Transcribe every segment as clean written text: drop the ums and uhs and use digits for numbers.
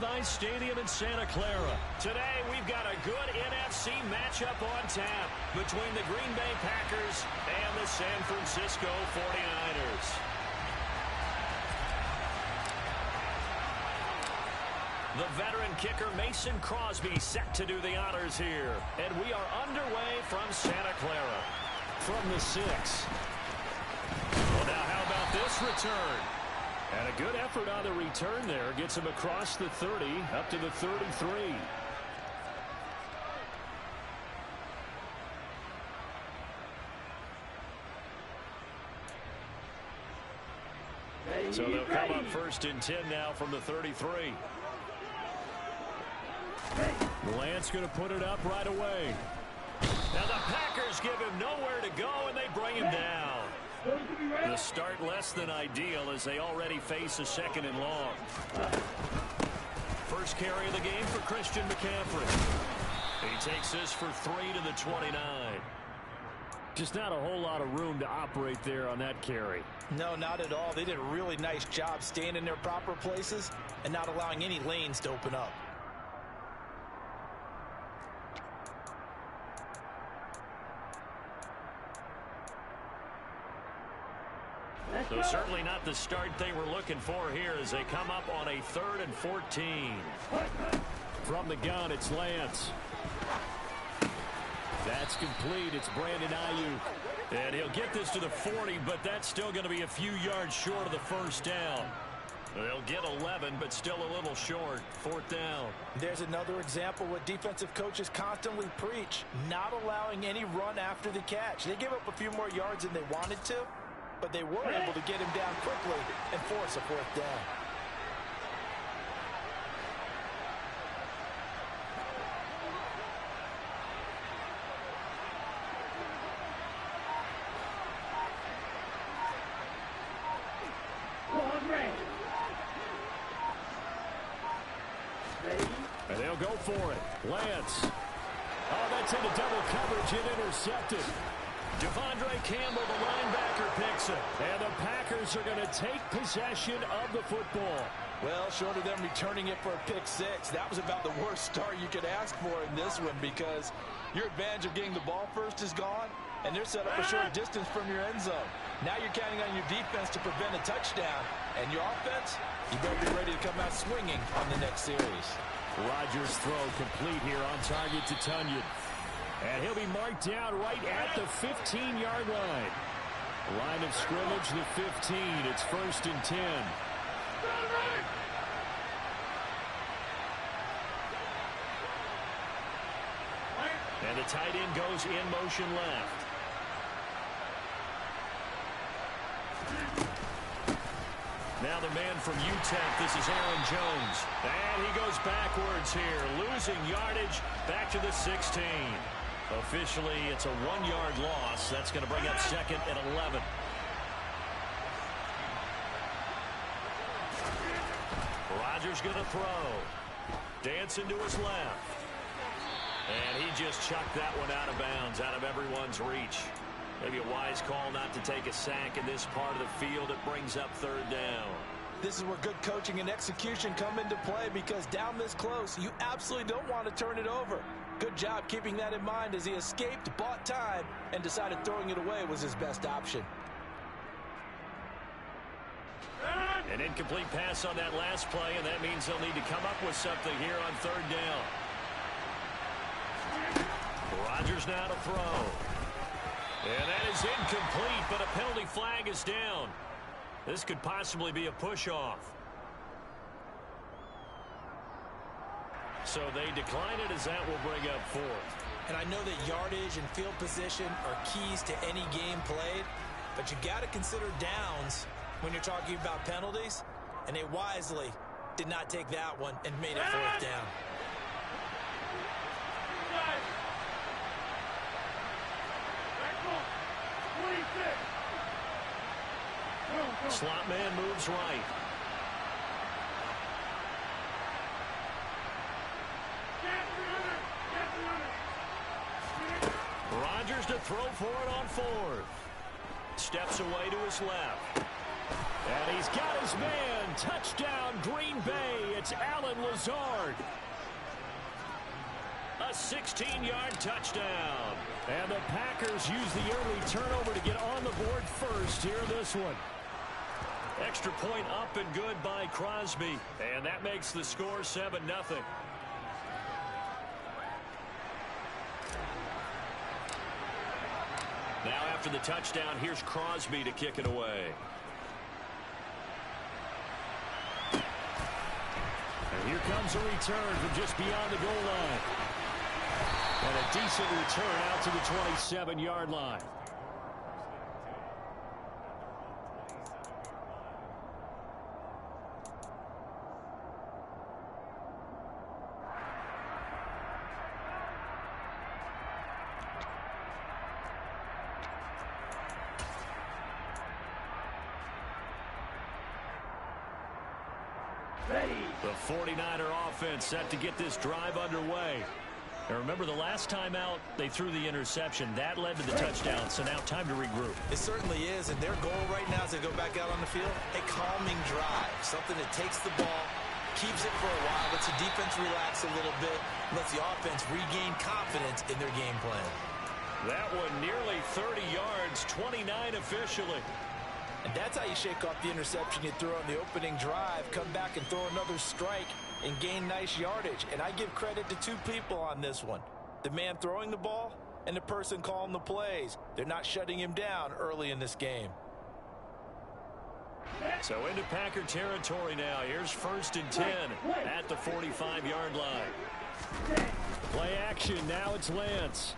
Levi's Stadium in Santa Clara. Today, we've got a good NFC matchup on tap between the Green Bay Packers and the San Francisco 49ers. The veteran kicker Mason Crosby set to do the honors here. And we are underway from Santa Clara. From the 6. Well, now how about this return? And a good effort on the return there. Gets him across the 30, up to the 33. So they'll come up first and 10 now from the 33. Lance going to put it up right away. Now the Packers give him nowhere to go, and they bring him down. The start less than ideal as they already face a second and long. First carry of the game for Christian McCaffrey. He takes this for 3 to the 29. Just not a whole lot of room to operate there on that carry. No, not at all. They did a really nice job staying in their proper places and not allowing any lanes to open up. So certainly not the start they were looking for here as they come up on a 3rd and 14. From the gun, it's Lance. That's complete. It's Brandon Ayuk. And he'll get this to the 40, but that's still going to be a few yards short of the first down. They'll get 11, but still a little short. 4th down. There's another example what defensive coaches constantly preach, not allowing any run after the catch. They give up a few more yards than they wanted to, but they were able to get him down quickly and force a 4th down. And they'll go for it. Lance. Oh, that's into double coverage and intercepted. Devondre Campbell, the linebacker, picks it. And the Packers are going to take possession of the football. Well, short of them returning it for a pick 6, that was about the worst start you could ask for in this one because your advantage of getting the ball first is gone, and they're set up a short distance from your end zone. Now you're counting on your defense to prevent a touchdown, and your offense, you better be ready to come out swinging on the next series. Rodgers' throw complete here on target to Tunyon. And he'll be marked down right at the 15-yard line. Line of scrimmage, the 15. It's 1st and 10. And the tight end goes in motion left. Now the man from UTEP, this is Aaron Jones. And he goes backwards here, losing yardage back to the 16. Officially, it's a 1-yard loss. That's going to bring up 2nd and 11. Rodgers going to throw. Dancing to his left. And he just chucked that one out of bounds, out of everyone's reach. Maybe a wise call not to take a sack in this part of the field. It brings up 3rd down. This is where good coaching and execution come into play because down this close, you absolutely don't want to turn it over. Good job keeping that in mind as he escaped, bought time, and decided throwing it away was his best option. An incomplete pass on that last play, and that means they'll need to come up with something here on 3rd down. Rodgers now to throw. And that is incomplete, but a penalty flag is down. This could possibly be a push-off. So they decline it as that will bring up 4th. And I know that yardage and field position are keys to any game played, but you got to consider downs when you're talking about penalties, and they wisely did not take that one and made it 4th down. Slot man moves right. Rodgers to throw for it on 4th. Steps away to his left. And he's got his man. Touchdown, Green Bay. It's Allen Lazard. A 16-yard touchdown. And the Packers use the early turnover to get on the board first here in this one. Extra point up and good by Crosby. And that makes the score 7-0. Now after the touchdown, here's Crosby to kick it away. And here comes a return from just beyond the goal line. And a decent return out to the 27-yard line. The 49er offense set to get this drive underway. And remember, the last time out, they threw the interception. That led to the touchdown, so now time to regroup. It certainly is, and their goal right now as they go back out on the field, a calming drive. Something that takes the ball, keeps it for a while, lets the defense relax a little bit, lets the offense regain confidence in their game plan. That one nearly 30 yards, 29 officially. And that's how you shake off the interception you threw on the opening drive, come back and throw another strike and gain nice yardage. And I give credit to two people on this one. The man throwing the ball and the person calling the plays. They're not shutting him down early in this game. So into Packer territory now. Here's 1st and 10 at the 45-yard line. Play action. Now it's Lance.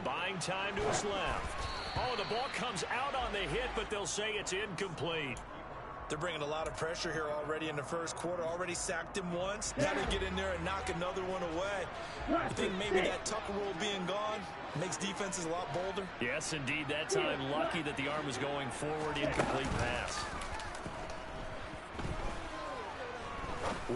Buying time to his left. Oh, the ball comes out on the hit, but they'll say it's incomplete. They're bringing a lot of pressure here already in the first quarter. Already sacked him once. Got to get in there and knock another one away. I think maybe that Tucker rule being gone makes defenses a lot bolder. Yes, indeed. That time, lucky that the arm was going forward. Incomplete pass.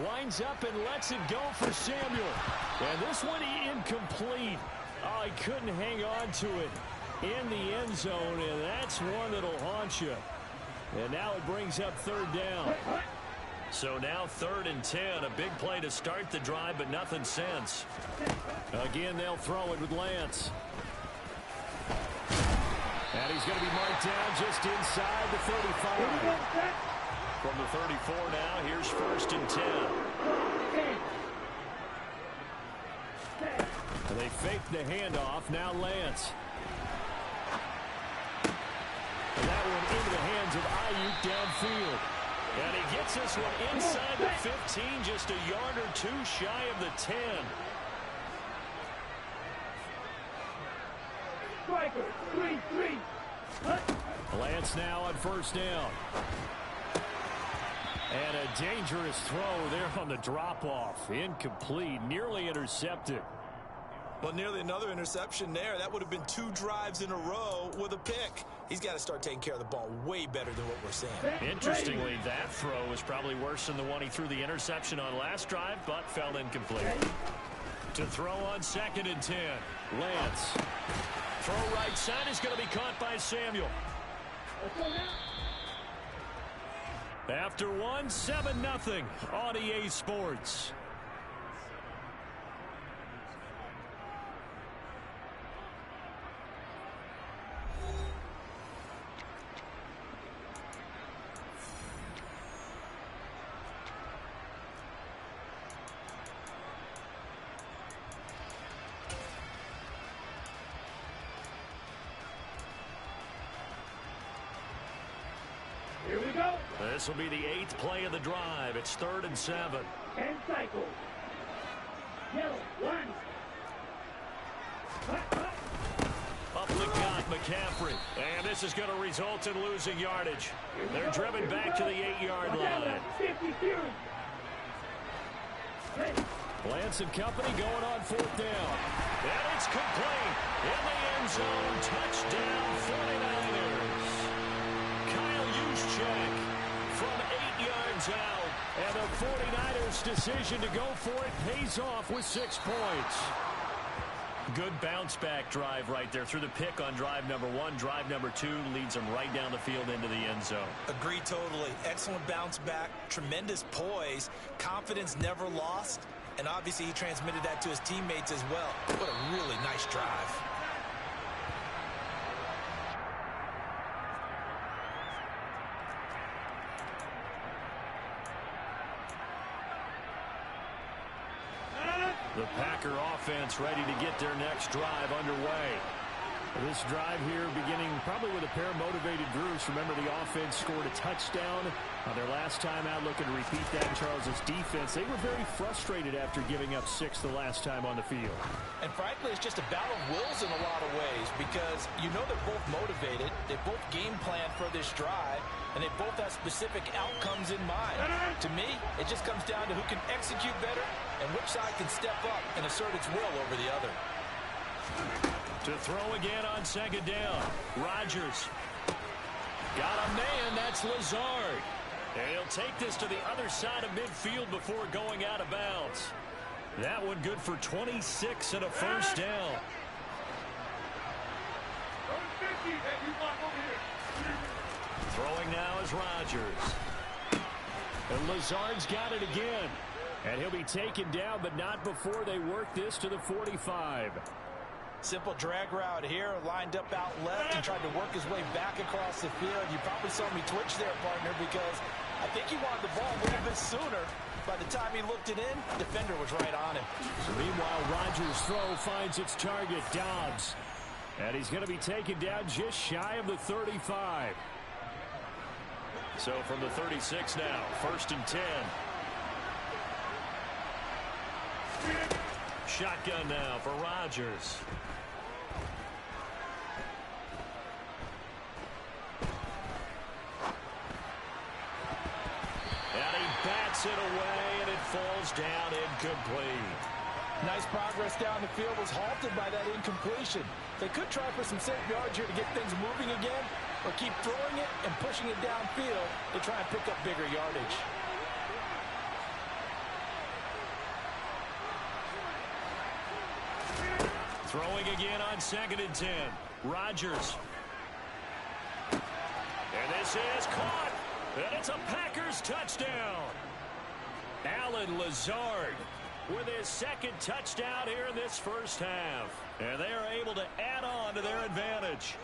Winds up and lets it go for Samuel. And this one incomplete. Oh, he couldn't hang on to it in the end zone, and that's one that'll haunt you. And now it brings up 3rd down. So now 3rd and 10, a big play to start the drive, but nothing since. Again, they'll throw it with Lance. And he's going to be marked down just inside the 35. From the 34 now, here's 1st and 10. And they fake the handoff, now Lance. And that one into the hands of Ayuk downfield. And he gets this one inside the 15, just a yard or two shy of the 10. Striker, 3-3. Lance now on 1st down. And a dangerous throw there on the drop-off. Incomplete, nearly intercepted. Well, nearly another interception there. That would have been 2 drives in a row with a pick. He's got to start taking care of the ball way better than what we're seeing. Interestingly, that throw was probably worse than the one he threw the interception on last drive, but fell incomplete. To throw on 2nd and 10. Lance. Throw right side is going to be caught by Samuel. After one, 7-0 on EA Sports. Here we go. This will be the 8th play of the drive. It's 3rd and 7. 10 cycles. Yellow, 1. Up the gut, McCaffrey. And this is going to result in losing yardage. They're driven back to the 8-yard line. Lance and company going on 4th down. And it's complete. In the end zone, touchdown 49ers. Kyle Juszczyk from 8 yards out. And the 49ers' decision to go for it pays off with 6 points. Good bounce-back drive right there through the pick on drive number 1. Drive number 2 leads them right down the field into the end zone. Agree totally. Excellent bounce back, tremendous poise, confidence never lost, and obviously he transmitted that to his teammates as well. What a really nice drive. The Packer offense ready to get their next drive underway. This drive here beginning probably with a pair of motivated groups. Remember, the offense scored a touchdown on their last time out, looking to repeat that. Charles's defense, they were very frustrated after giving up 6 the last time on the field. And frankly, it's just a battle of wills in a lot of ways because you know they're both motivated, they both game plan for this drive, and they both have specific outcomes in mind. To me, it just comes down to who can execute better and which side can step up and assert its will over the other. To throw again on second down. Rodgers. Got a man, that's Lazard. And he'll take this to the other side of midfield before going out of bounds. That one good for 26 and a first down. Throwing now is Rodgers. And Lazard's got it again. And he'll be taken down, but not before they work this to the 45. Simple drag route here, lined up out left and tried to work his way back across the field. You probably saw me twitch there, partner, because I think he wanted the ball a little bit sooner. By the time he looked it in, the defender was right on him. So meanwhile, Rodgers' throw finds its target, Dobbs. And he's going to be taken down just shy of the 35. So from the 36 now, 1st and 10. Shotgun now for Rodgers. And he bats it away, and it falls down incomplete. Nice progress down the field, was halted by that incompletion. They could try for some safe yards here to get things moving again, or keep throwing it and pushing it downfield to try and pick up bigger yardage. Throwing again on 2nd and 10. Rodgers. And this is caught. And it's a Packers touchdown. Allen Lazard with his 2nd touchdown here in this first half. And they are able to add on to their advantage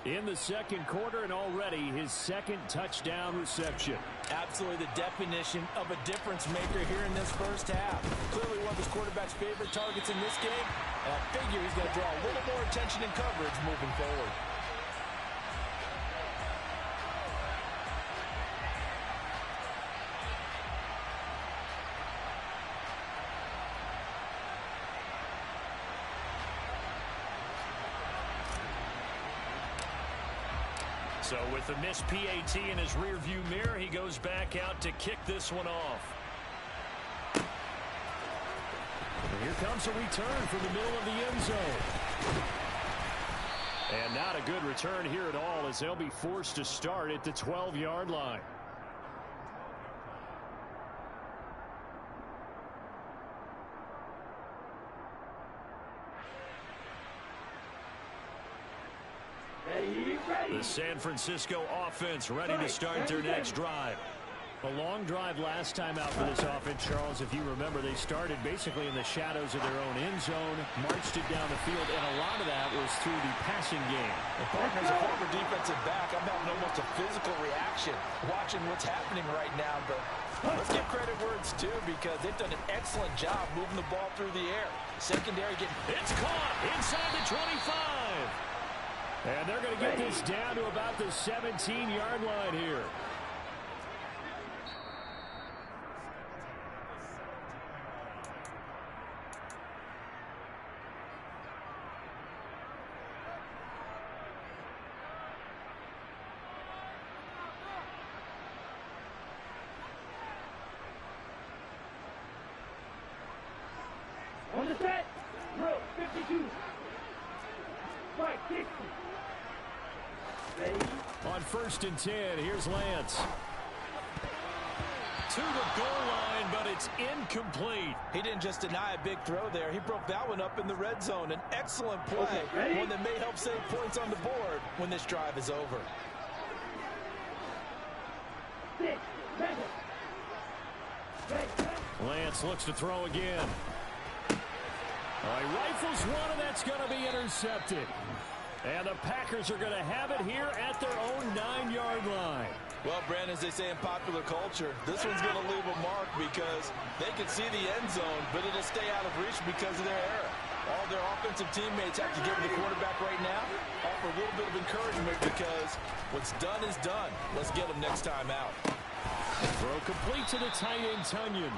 in the 2nd quarter, and already his 2nd touchdown reception. Absolutely the definition of a difference maker here in this first half. Clearly one of his quarterback's favorite targets in this game, and I figure he's going to draw a little more attention and coverage moving forward. So with the missed PAT in his rearview mirror, he goes back out to kick this one off. And here comes a return from the middle of the end zone. And not a good return here at all, as they'll be forced to start at the 12-yard line. The San Francisco offense ready to start their next drive. A long drive last time out for this offense, Charles. If you remember, they started basically in the shadows of their own end zone, marched it down the field, and a lot of that was through the passing game. And partners, a former defensive back, I'm having almost a physical reaction watching what's happening right now. But let's give credit where it's due, because they've done an excellent job moving the ball through the air. Secondary getting... It's caught inside the 25. And they're going to get this down to about the 17-yard line here. On the set, drill 52. Strike 60. Ready? On 1st and 10, here's Lance. To the goal line, but it It's incomplete. He didn't just deny a big throw there. He broke that one up in the red zone. An excellent play, one that may help save points on the board when this drive is over. Lance looks to throw again. He rifles one, and that's going to be intercepted. And the Packers are going to have it here at their own 9-yard line. Well, Brandon, as they say in popular culture, this one's going to leave a mark because they can see the end zone, but it'll stay out of reach because of their error. All their offensive teammates have to give the quarterback right now, offer a little bit of encouragement because what's done is done. Let's get them next time out. Throw complete to the tight end, Tunyon.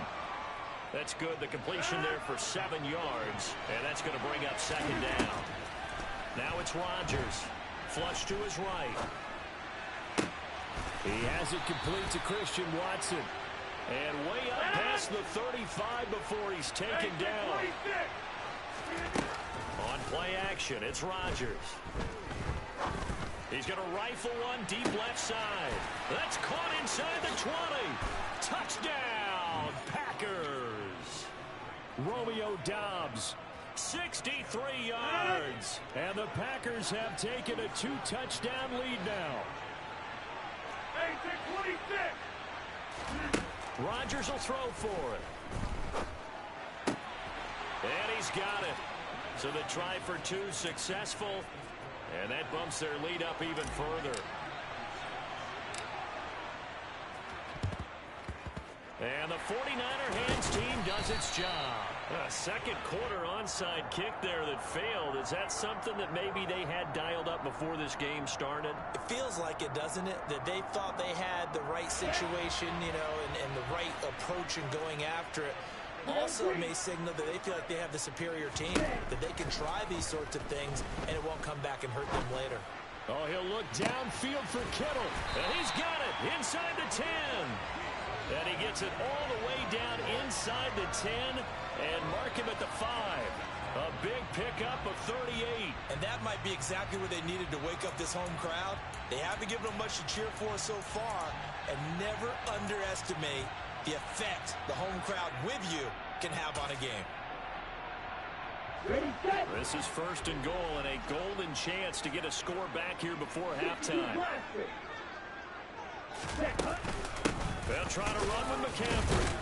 That's good. The completion there for 7 yards, and that's going to bring up second down. Now it's Rodgers. Flush to his right. He has it complete to Christian Watson. And way up past the 35 before he's taken down. On play action, it's Rodgers. He's going to rifle one deep left side. That's caught inside the 20. Touchdown, Packers. Romeo Doubs, 63 yards. And the Packers have taken a 2-touchdown lead now. Rodgers will throw for it. And he's got it. So the try for 2 successful. And that bumps their lead up even further. And the 49er hands team does its job. A second quarter onside kick there that failed. Is that something that maybe they had dialed up before this game started? It feels like it, doesn't it? That they thought they had the right situation, you know, and the right approach in going after it. Also may signal that they feel like they have the superior team, that they can try these sorts of things, and it won't come back and hurt them later. Oh, he'll look downfield for Kittle. And he's got it inside the 10. And he gets it all the way down inside the 10 and mark him at the 5. A big pickup of 38. And that might be exactly where they needed to wake up this home crowd. They haven't given them much to cheer for so far, and never underestimate the effect the home crowd with you can have on a game. This is 1st and goal and a golden chance to get a score back here before halftime. They'll try to run with McCaffrey.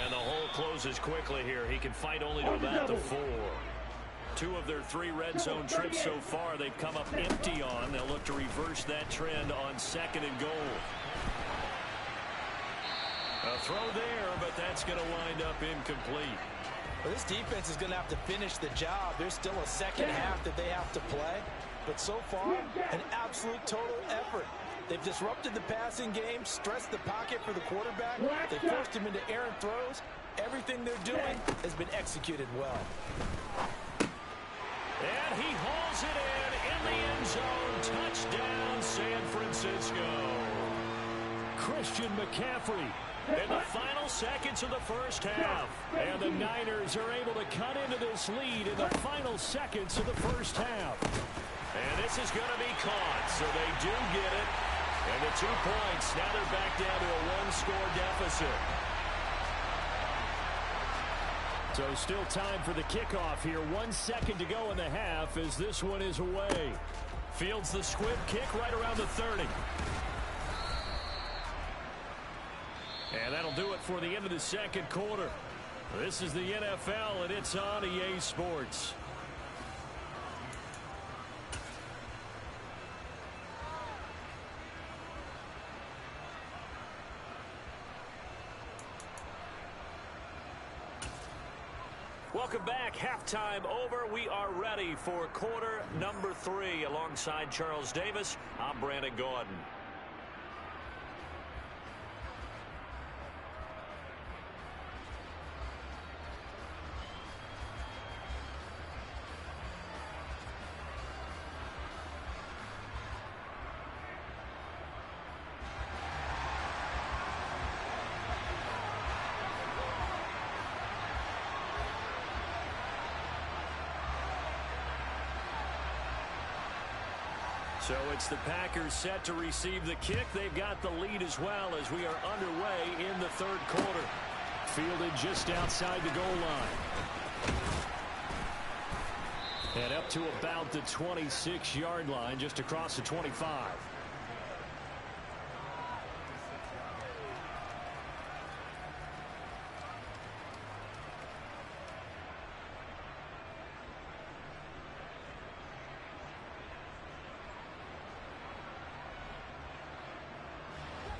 And the hole closes quickly here. He can fight only to about the 4. 2 of their 3 red zone trips so far they've come up empty on. They'll look to reverse that trend on 2nd and goal. A throw there, but that's going to wind up incomplete. Well, this defense is going to have to finish the job. There's still a second half that they have to play. But so far, an absolute total effort. They've disrupted the passing game, stressed the pocket for the quarterback. They forced him into errant throws. Everything they're doing has been executed well. And he hauls it in the end zone. Touchdown, San Francisco. Christian McCaffrey in the final seconds of the first half. And the Niners are able to cut into this lead in the final seconds of the first half. And this is going to be caught, so they do get it. And the 2 points, now they're back down to a 1-score deficit. So still time for the kickoff here. 1 second to go in the half as this one is away. Fields the squib kick right around the 30. And that'll do it for the end of the second quarter. This is the NFL, and it's on EA Sports. Welcome back. Halftime over. We are ready for quarter number 3. Alongside Charles Davis, I'm Brandon Gaudin. So it's the Packers set to receive the kick. They've got the lead as well as we are underway in the third quarter. fielded just outside the goal line. And up to about the 26-yard line, just across the 25.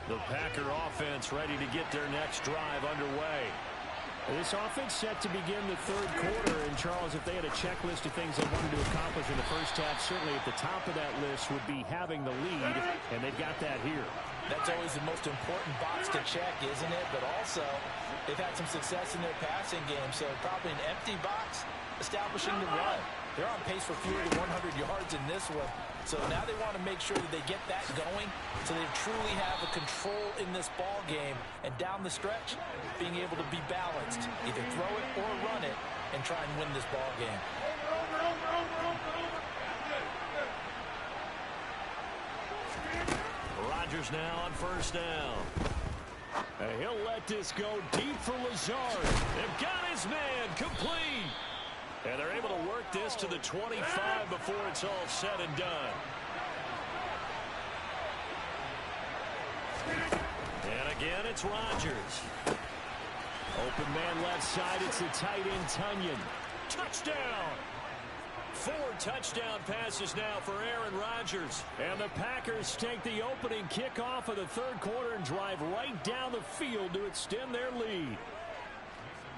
The Packer offense ready to get their next drive underway. This offense set to begin the third quarter. And, Charles, if they had a checklist of things they wanted to accomplish in the first half, certainly at the top of that list would be having the lead, and they've got that here. That's always the most important box to check, isn't it? But also, they've had some success in their passing game, so probably an empty box establishing the run. They're on pace for fewer than 100 yards in this one. So now they want to make sure that they get that going so they truly have a control in this ball game. And down the stretch, being able to be balanced, either throw it or run it, and try and win this ball game. Rodgers now on first down. He'll let this go deep for Lazard. They've got his man complete. And they're able to work this to the 25 before it's all said and done. And again, it's Rodgers. Open man left side. It's the tight end, Tunyon. Touchdown! 4 touchdown passes now for Aaron Rodgers. And the Packers take the opening kickoff of the third quarter and drive right down the field to extend their lead.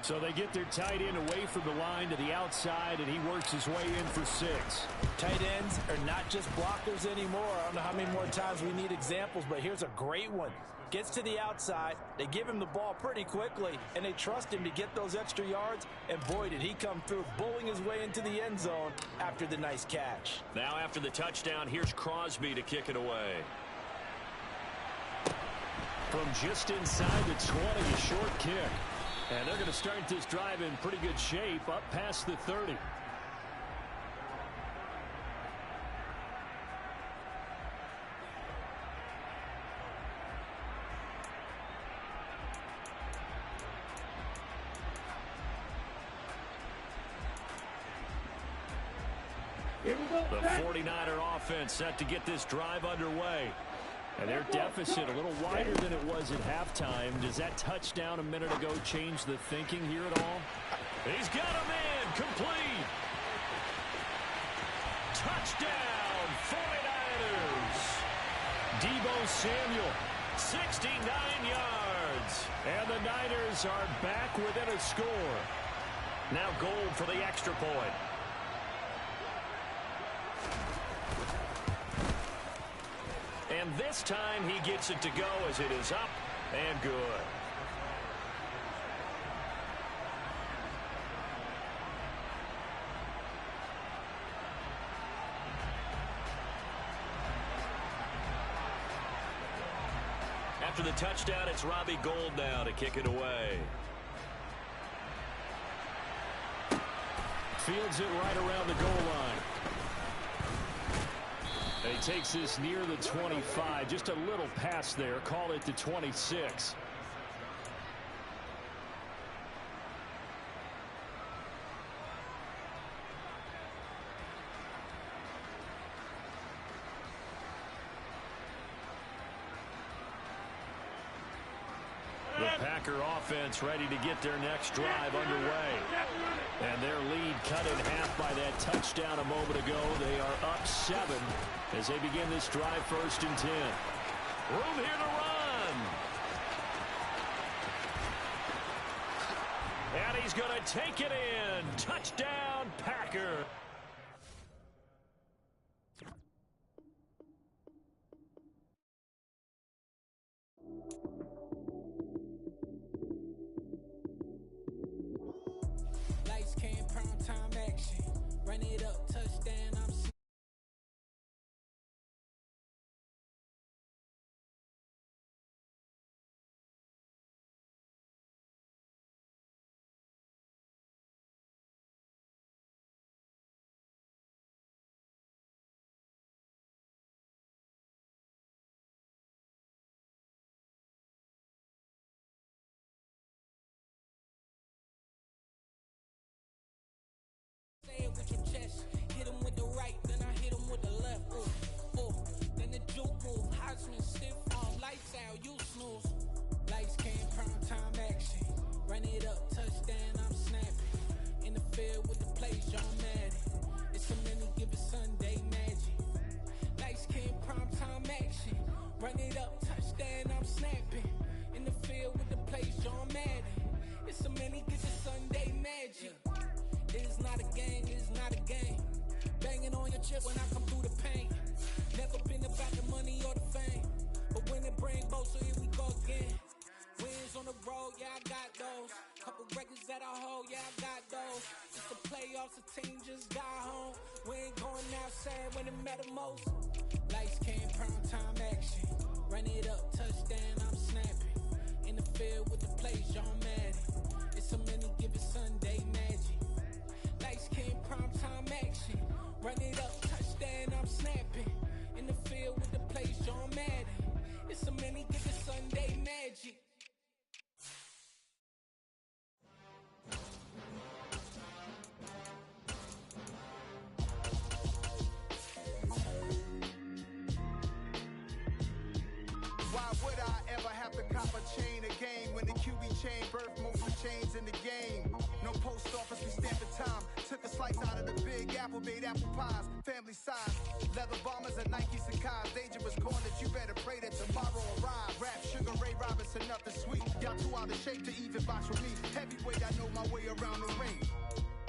So they get their tight end away from the line to the outside, and he works his way in for 6. Tight ends are not just blockers anymore. I don't know how many more times we need examples, but here's a great one. Gets to the outside, they give him the ball pretty quickly, and they trust him to get those extra yards, and boy, did he come through, bowling his way into the end zone after the nice catch. Now after the touchdown, here's Crosby to kick it away. From just inside the 20, a short kick. And they're going to start this drive in pretty good shape, up past the 30. Here we go. The 49er offense set to get this drive underway. And their deficit a little wider than it was at halftime. Does that touchdown a minute ago change the thinking here at all? He's got a man complete. Touchdown, 49ers. Deebo Samuel, 69 yards. And the Niners are back within a score. Now Gold for the extra point. And this time he gets it to go as it is up and good. After the touchdown, it's Robbie Gould now to kick it away. Fields it right around the goal line. He takes this near the 25, just a little pass there. Call it the 26. The Packer offense ready to get their next drive underway. And their lead cut in half by that touchdown a moment ago. They are up 7 as they begin this drive 1st and 10. Room here to run. And he's going to take it in. Touchdown, Packer. Lights, cam, prime time action. Run it up, touchdown. with your chest. Hit him with the right, then I hit him with the left. Then the juke move, Heisman stiff on, lights out, you snooze. Lights came, prime time action. Run it up, touchdown, I'm snapping. In the field with the plays, John Madden. It's a many given Sunday magic. Lights came, prime time action. Run it up, touchdown, I'm snapping. In the field with the plays, John Madden. It's a many given Sunday magic. It's not a game, it's not a game. Banging on your chest when I come through the pain. Never been about the money or the fame. But when it bring both, so here we go again. Wins on the road, yeah, I got those. Couple records that I hold, yeah, I got those. It's the playoffs, the team just got home. We ain't going outside when it matter most. Lights came, prime time action. Run it up, touchdown, I'm snapping. In the field with the plays, John Madden. It's a many given Sunday magic. Lights came, prime time action. Run it up, touchdown, I'm snapping. In the field with the plays, John Madden. It's a many given Sunday magic. Why would I ever have to cop a chain again when the QB chain birthed most of the chains in the game? No post office, we stamping time. Took a slice out of the big apple, made apple pies, family size. Leather bombers and Nike Sacai's. Dangerous corners, you better pray that tomorrow arrive. Rap, Sugar Ray Robinson, nothing sweet. Y'all too out of shape to even box with me. Heavyweight, I know my way around the ring.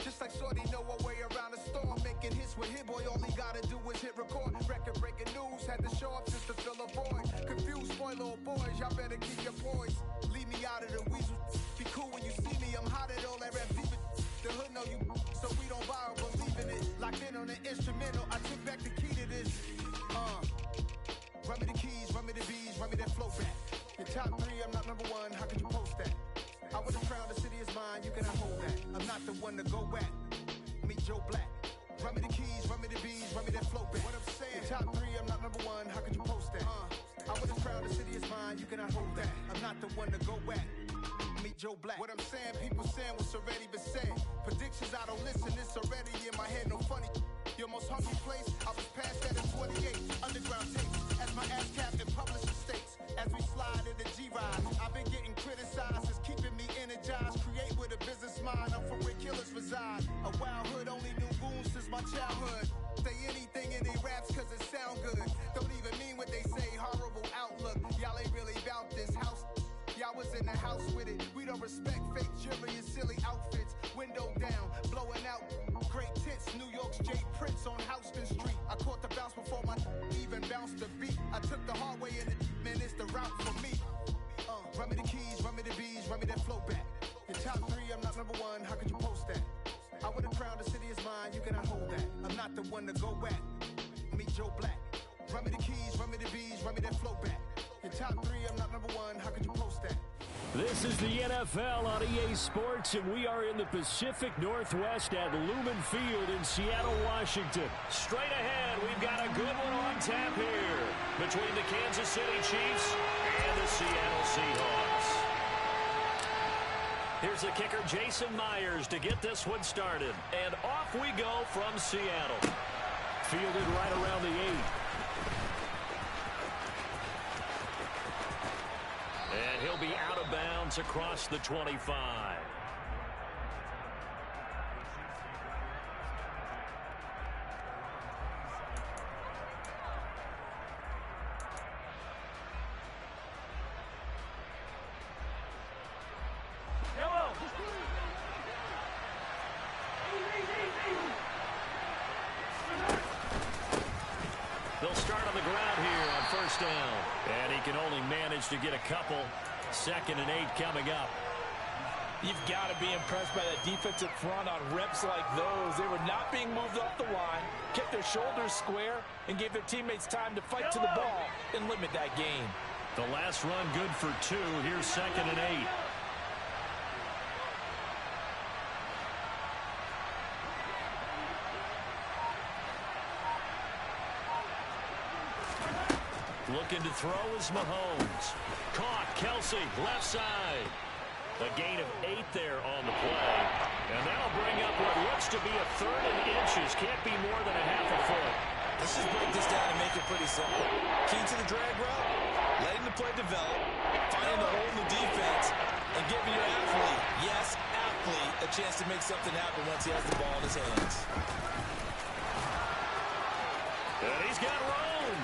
Just like Shorty know her way around the storm. Making hits with Hit Boy, all he gotta do is hit record. Record breaking news, had to show up just to fill a void. Confused, spoiled little boys, y'all better keep your poise. Leave me out of the weasel. Be cool when you see me, I'm hot at all that rap deep. The hood know you, so we don't borrow, believe in it. Locked in on the instrumental, I took back the key to this. Run me the keys, run me the bees, run me that flow back. Your top three, I'm not number one, how could you post that? I would have crowned the city is mine, you cannot hold that. I'm not the one to go at. Meet Joe Black. Run me the keys, run me the bees, run me that flow back. What I'm saying, your top three, I'm not number one, how could you post that? I would have crowned the city is mine, you cannot hold that. I'm not the one to go at. Meet Joe Black. What I'm saying, people saying what's already been said. Predictions, I don't listen, it's already in my head, no funny. Your most hungry place, I was past that in 28. Underground tapes, as my ass cap and publish mistakes. As we slide in the G-Ride, I've been getting criticized, it's keeping me energized. Create with a business mind, I'm from where killers reside. A wild hood, only knew goons since my childhood. Say anything in they raps cause it sound good. Don't even mean what they say, horrible outlook. Y'all ain't really about this house. Y'all was in the house with it. We don't respect fake jewelry and silly outfits. Window down, blowing out. Great tits, New York's J. Prince on Houston Street. I caught the bounce before my even bounced the beat. I took the hard way in the man, it's the route for me. Run me the keys, run me the bees, run me that flow back. Your top three, I'm not number one, how could you post that? I would have crowned the city is mine, you cannot hold that. I'm not the one to go at. Meet Joe Black. Run me the keys, run me the bees, run me that flow back. Your top three, I'm not number one, how could you post that? This is the NFL on EA Sports, and we are in the Pacific Northwest at Lumen Field in Seattle, Washington. Straight ahead, we've got a good one on tap here between the Kansas City Chiefs and the Seattle Seahawks. Here's the kicker, Jason Myers, to get this one started. And off we go from Seattle. Fielded right around the 8. And he'll be out of bounds across the 25. They'll start on the ground here on first down. And he can only manage to get a couple. 2nd and 8 coming up. You've got to be impressed by the defensive front on reps like those. They were not being moved off the line, kept their shoulders square, and gave their teammates time to fight to the ball and limit that gain. The last run good for 2. Here's 2nd and 8. Looking to throw is Mahomes. Caught, Kelsey, left side. A gain of 8 there on the play. And that'll bring up what looks to be a third and inches. Can't be more than a half a foot. Let's just break this down and make it pretty simple. Key to the drag route, letting the play develop, finding the hole in the defense, and giving your athlete, yes, athlete, a chance to make something happen once he has the ball in his hands. And he's got room.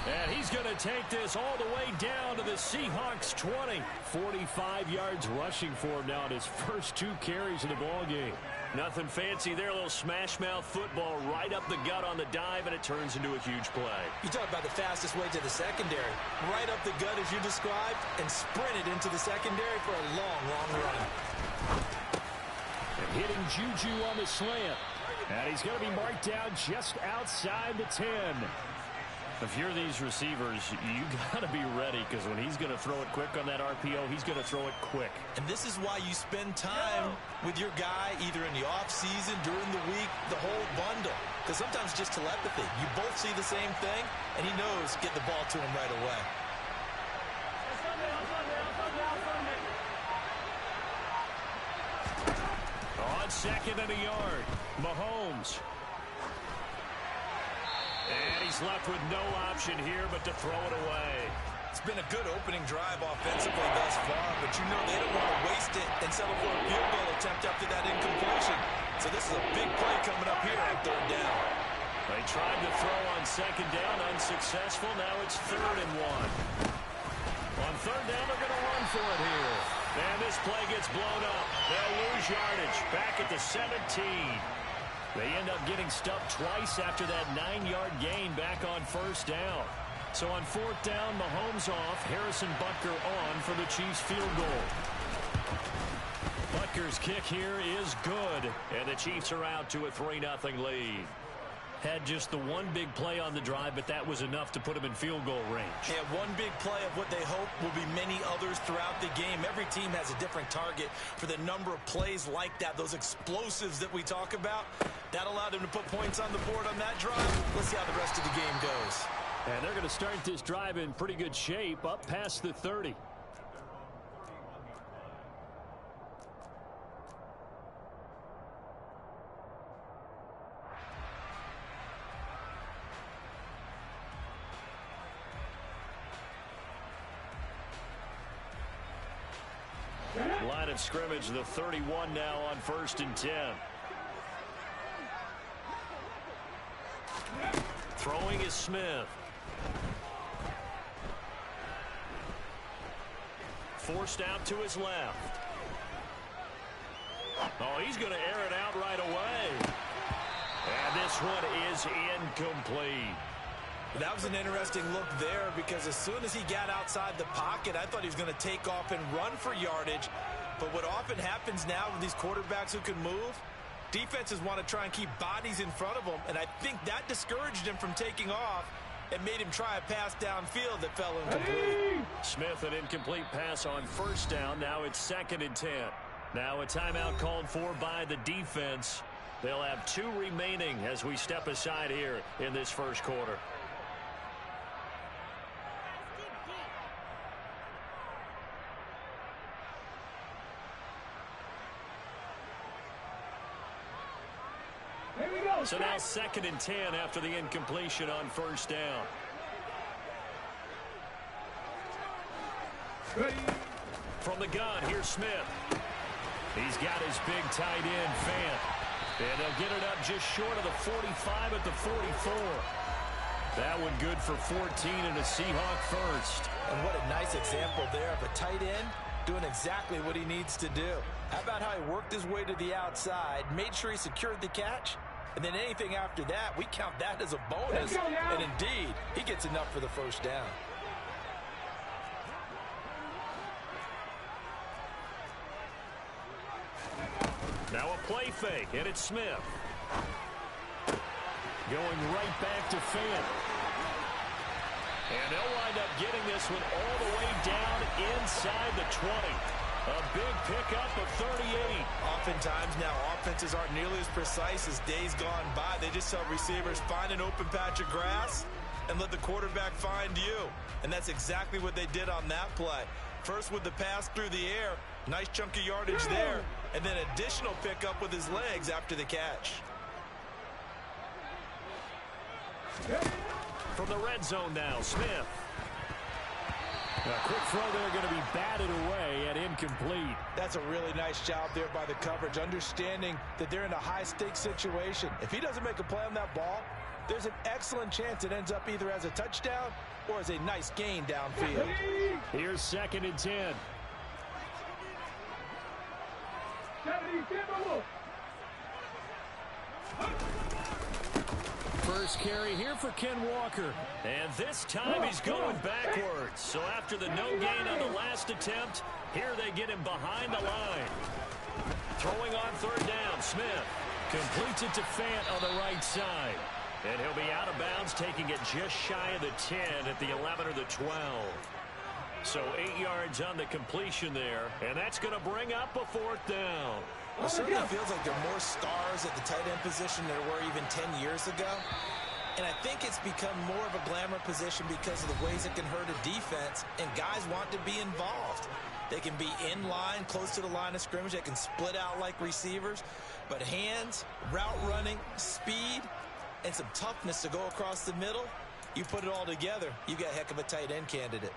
And he's going to take this all the way down to the Seahawks 20. 45 yards rushing for him now in his first 2 carries of the ball game. Nothing fancy there, a little smash-mouth football right up the gut on the dive, and it turns into a huge play. You talk about the fastest way to the secondary. Right up the gut as you described, and sprinted into the secondary for a long, long run. And hitting Juju on the slant. And he's going to be marked down just outside the 10. If you're these receivers, you got to be ready, because when he's going to throw it quick on that RPO, he's going to throw it quick. And this is why you spend time with your guy either in the offseason, during the week, the whole bundle. Because sometimes it's just telepathy. You both see the same thing, and he knows get the ball to him right away. On second and a yard, Mahomes. And he's left with no option here but to throw it away. It's been a good opening drive offensively thus far, but you know they don't want to waste it and settle for a field goal attempt after that incompletion. So this is a big play coming up here on third down. They tried to throw on second down, unsuccessful. Now it's 3rd and 1. On third down, they're going to run for it here. And this play gets blown up. They'll lose yardage back at the 17. They end up getting stuffed twice after that 9-yard gain back on first down. So on 4th down, Mahomes off, Harrison Butker on for the Chiefs field goal. Butker's kick here is good, and the Chiefs are out to a 3-0 lead. Had just the one big play on the drive, but that was enough to put him in field goal range. Yeah, one big play of what they hope will be many others throughout the game. Every team has a different target for the number of plays like that, those explosives that we talk about. That allowed them to put points on the board on that drive. Let's see how the rest of the game goes. And they're going to start this drive in pretty good shape, up past the 30. Line of scrimmage, the 31 now on 1st and 10. Throwing is Smith. Forced out to his left. Oh, he's going to air it out right away. And this one is incomplete. That was an interesting look there, because as soon as he got outside the pocket, I thought he was going to take off and run for yardage. But what often happens now with these quarterbacks who can move, defenses want to try and keep bodies in front of them, and I think that discouraged him from taking off and made him try a pass downfield that fell incomplete. Smith, an incomplete pass on first down. Now it's 2nd and 10. Now a timeout called for by the defense. They'll have 2 remaining as we step aside here in this first quarter. So now 2nd and 10 after the incompletion on first down. From the gun, here's Smith. He's got his big tight end, Fant. And they'll get it up just short of the 45 at the 44. That one good for 14 and a Seahawk first. And what a nice example there of a tight end doing exactly what he needs to do. How about how he worked his way to the outside, made sure he secured the catch, and then anything after that, we count that as a bonus. And indeed, he gets enough for the first down. Now a play fake, and it's Smith. Going right back to Fant. And they'll wind up getting this one all the way down inside the 20. A big pickup of 38. Oftentimes now offenses aren't nearly as precise as days gone by. They just tell receivers, find an open patch of grass and let the quarterback find you. And that's exactly what they did on that play. First with the pass through the air. Nice chunk of yardage there. And then additional pickup with his legs after the catch. From the red zone now, Smith. A quick throw there going to be batted away and incomplete. That's a really nice job there by the coverage, understanding that they're in a high-stakes situation. If he doesn't make a play on that ball, there's an excellent chance it ends up either as a touchdown or as a nice gain downfield. Here's 2nd and 10. First carry here for Ken Walker. And this time he's going backwards. So after the no gain on the last attempt, here they get him behind the line. Throwing on 3rd down, Smith completes it to Fant on the right side. And he'll be out of bounds, taking it just shy of the 10 at the 11 or the 12. So 8 yards on the completion there, and that's going to bring up a 4th down. It certainly feels like there are more stars at the tight end position than there were even 10 years ago. And I think it's become more of a glamour position because of the ways it can hurt a defense, and guys want to be involved. They can be in line, close to the line of scrimmage. They can split out like receivers. But hands, route running, speed, and some toughness to go across the middle, you put it all together, you got a heck of a tight end candidate.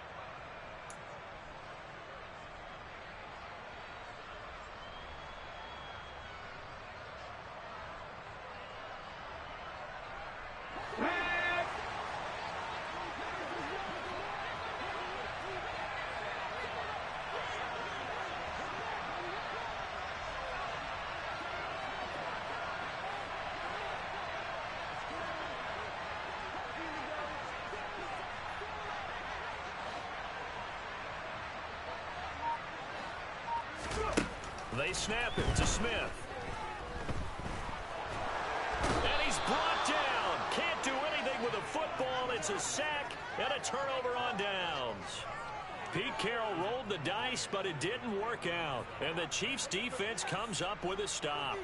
They snap it to Smith. And he's brought down. Can't do anything with a football. It's a sack and a turnover on downs. Pete Carroll rolled the dice, but it didn't work out. And the Chiefs defense comes up with a stop.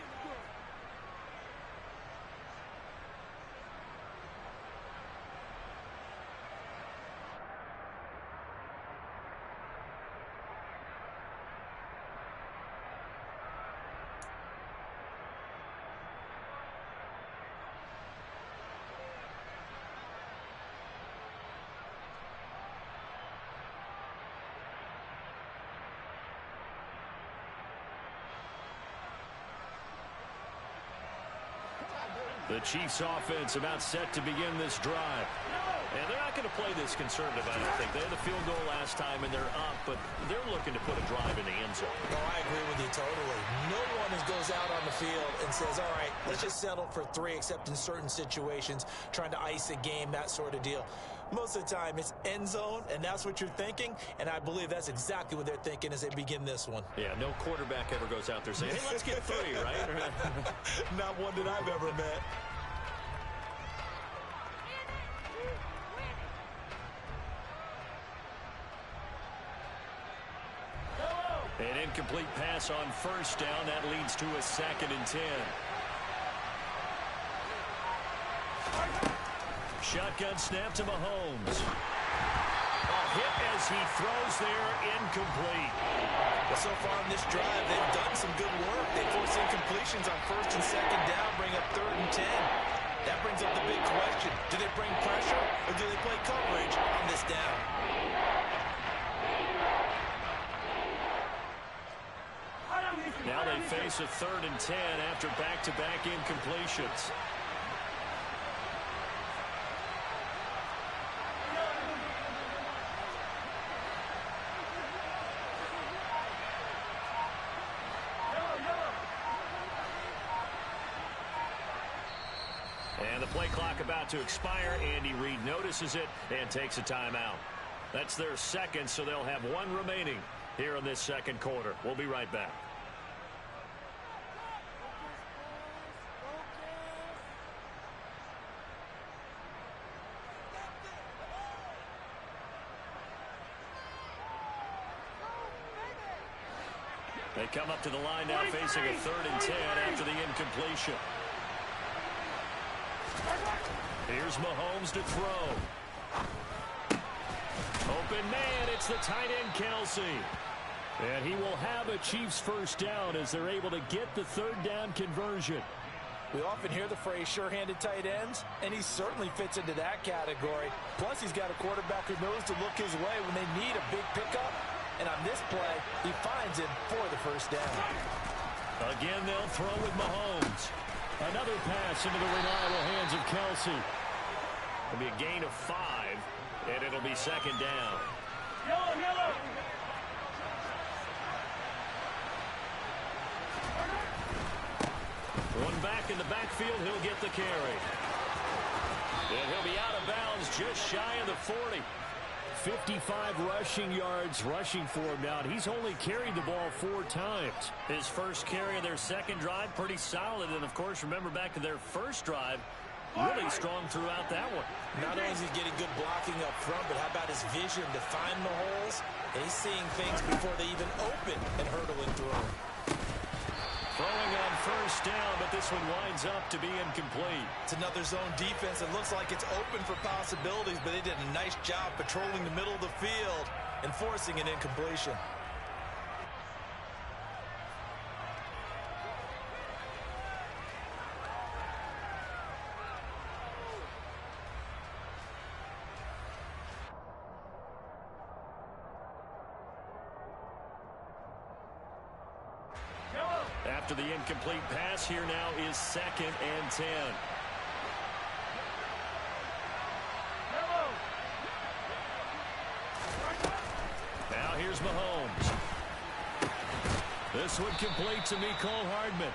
The Chiefs offense about set to begin this drive. And they're not going to play this conservative, I don't think. They had a field goal last time, and they're up, but they're looking to put a drive in the end zone. Oh, I agree with you totally. No one goes out on the field and says, all right, let's just settle for 3, except in certain situations, trying to ice a game, that sort of deal. Most of the time, it's end zone, and that's what you're thinking, and I believe that's exactly what they're thinking as they begin this one. Yeah, no quarterback ever goes out there saying, hey, let's get 3, right? Not one that I've ever met. An incomplete pass on 1st down. That leads to a 2nd and 10. Shotgun snap to Mahomes. A hit as he throws there, incomplete. Well, so far in this drive, they've done some good work. They force incompletions on 1st and 2nd down, bring up 3rd and 10. That brings up the big question. Do they bring pressure or do they play coverage on this down? Now they face a 3rd and 10 after back-to-back incompletions. And the play clock about to expire. Andy Reid notices it and takes a timeout. That's their 2nd, so they'll have 1 remaining here in this 2nd quarter. We'll be right back. They come up to the line now facing a 3rd and 10 after the incompletion. Here's Mahomes to throw. open man. It's the tight end, Kelsey. And he will have a Chiefs first down as they're able to get the third down conversion. We often hear the phrase sure-handed tight ends, and he certainly fits into that category. Plus, he's got a quarterback who knows to look his way when they need a big pickup. And on this play, he finds him for the first down. Again, they'll throw with Mahomes. Another pass into the reliable hands of Kelsey. It'll be a gain of 5, and it'll be second down. Yellow. One back in the backfield, he'll get the carry. And he'll be out of bounds just shy of the 40. 55 rushing yards rushing for him now. He's only carried the ball 4 times. His first carry of their second drive, pretty solid. And, of course, remember back to their first drive, really strong throughout that one. Not only is he getting good blocking up front, but how about his vision to find the holes? And he's seeing things before they even open and hurdling through them. Throwing on first down, but this one winds up to be incomplete. It's another zone defense. It looks like it's open for possibilities, but they did a nice job patrolling the middle of the field and forcing an incompletion. After the incomplete pass, here now is 2nd and 10. Now here's Mahomes. This one complete to Mecole Hardman.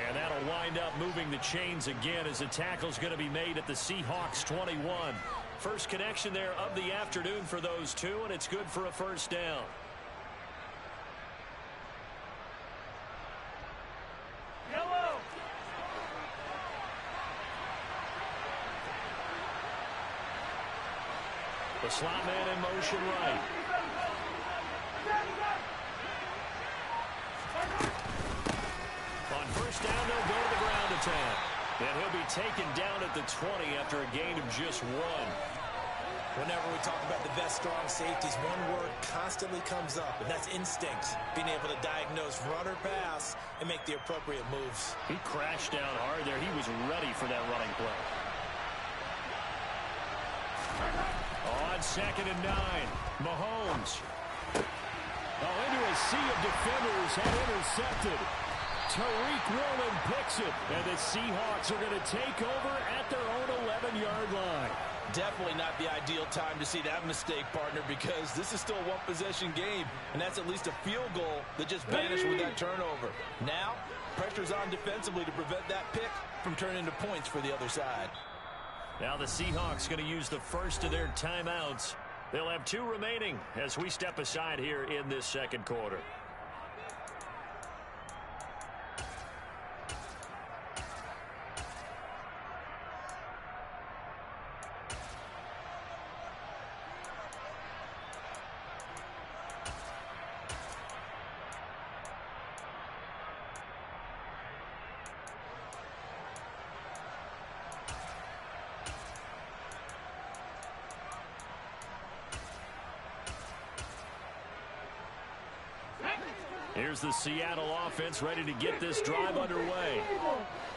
And that'll wind up moving the chains again as the tackle's going to be made at the Seahawks 21. First connection there of the afternoon for those two, and it's good for a first down. The slot man in motion right. On first down, they'll go to the ground attack. And he'll be taken down at the 20 after a gain of just 1. Whenever we talk about the best strong safeties, one word constantly comes up, and that's instincts. Being able to diagnose run or pass and make the appropriate moves. He crashed down hard there. He was ready for that running play. On 2nd and 9, Mahomes. Into a sea of defenders and intercepted. Tariq Woolen picks it, and the Seahawks are going to take over at their own 11-yard line. Definitely not the ideal time to see that mistake, partner, because this is still a one-possession game, and that's at least a field goal that just vanished with that turnover. Now, pressure's on defensively to prevent that pick from turning into points for the other side. Now the Seahawks going to use the first of their timeouts. They'll have 2 remaining as we step aside here in this second quarter. Here's the Seattle offense ready to get this drive underway.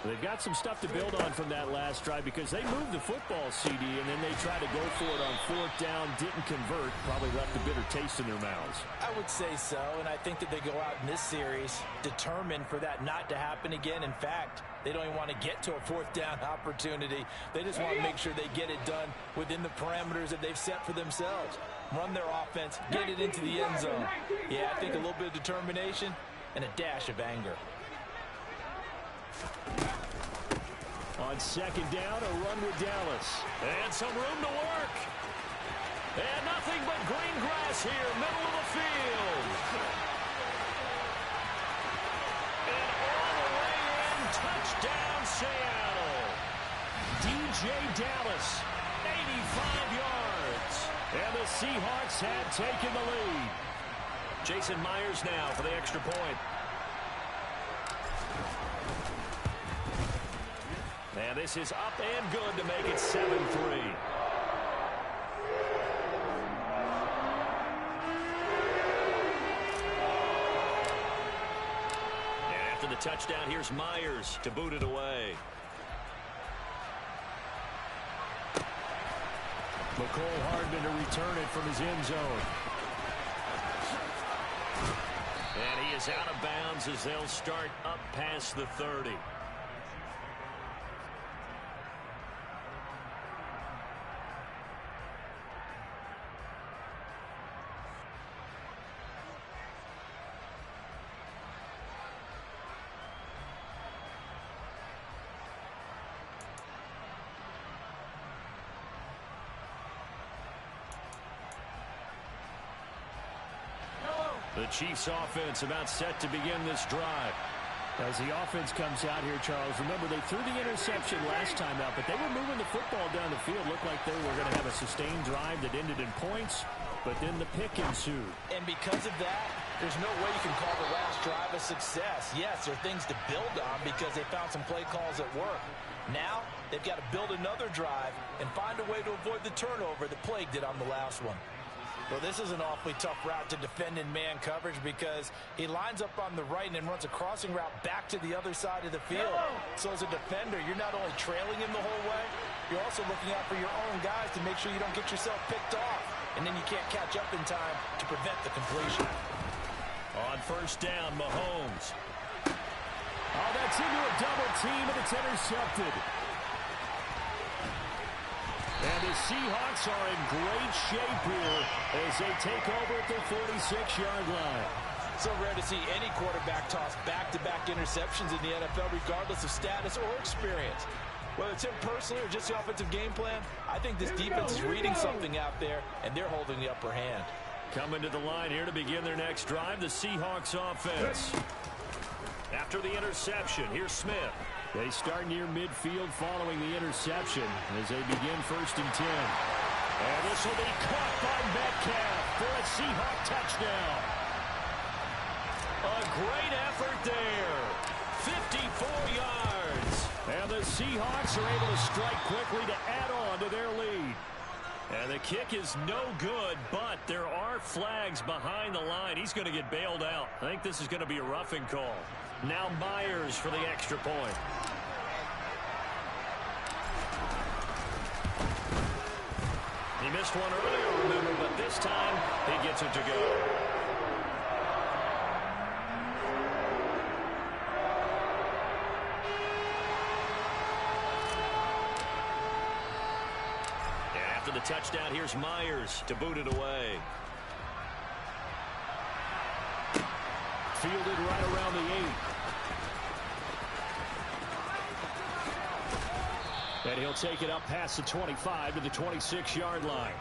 They've got some stuff to build on from that last drive because they moved the football, CD, and then they tried to go for it on 4th down, didn't convert, probably left a bitter taste in their mouths. I would say so, and I think that they go out in this series determined for that not to happen again. In fact, they don't even want to get to a 4th down opportunity. They just want to make sure they get it done within the parameters that they've set for themselves. Run their offense, get it into the end zone. Yeah, I think a little bit of determination and a dash of anger. On 2nd down, a run with Dallas. And some room to work. And nothing but green grass here, middle of the field. And all the way in, touchdown Seattle. DJ Dallas, 85 yards. And the Seahawks have taken the lead. Jason Myers now for the extra point. And this is up and good to make it 7-3. the touchdown, here's Myers to boot it away. McCole Hardman to return it from his end zone. And he is out of bounds as they'll start up past the 30. The Chiefs offense about set to begin this drive. As the offense comes out here, Charles, remember they threw the interception last time out, but they were moving the football down the field. Looked like they were going to have a sustained drive that ended in points, but then the pick ensued. And because of that, there's no way you can call the last drive a success. Yes, there are things to build on because they found some play calls that work. Now, they've got to build another drive and find a way to avoid the turnover that plagued it on the last one. Well, this is an awfully tough route to defend in man coverage because he lines up on the right and then runs a crossing route back to the other side of the field. So as a defender, you're not only trailing him the whole way, you're also looking out for your own guys to make sure you don't get yourself picked off. And then you can't catch up in time to prevent the completion. On first down, Mahomes. Oh, that's into a double team, and it's intercepted. And the Seahawks are in great shape here as they take over at their 46-yard line. So rare to see any quarterback toss back-to-back interceptions in the NFL, regardless of status or experience. Whether it's him personally or just the offensive game plan, I think this defense is reading something out there, and they're holding the upper hand. Coming to the line here to begin their next drive, the Seahawks offense. After the interception, here's Smith. They start near midfield following the interception as they begin 1st and 10. And this will be caught by Metcalf for a Seahawk touchdown. A great effort there. 54 yards. And the Seahawks are able to strike quickly to add on to their lead. And the kick is no good, but there are flags behind the line. He's going to get bailed out. I think this is going to be a roughing call. Now Myers for the extra point. He missed one earlier, remember, but this time he gets it to go. And after the touchdown, here's Myers to boot it away. Fielded right around the 8. And he'll take it up past the 25 to the 26-yard line.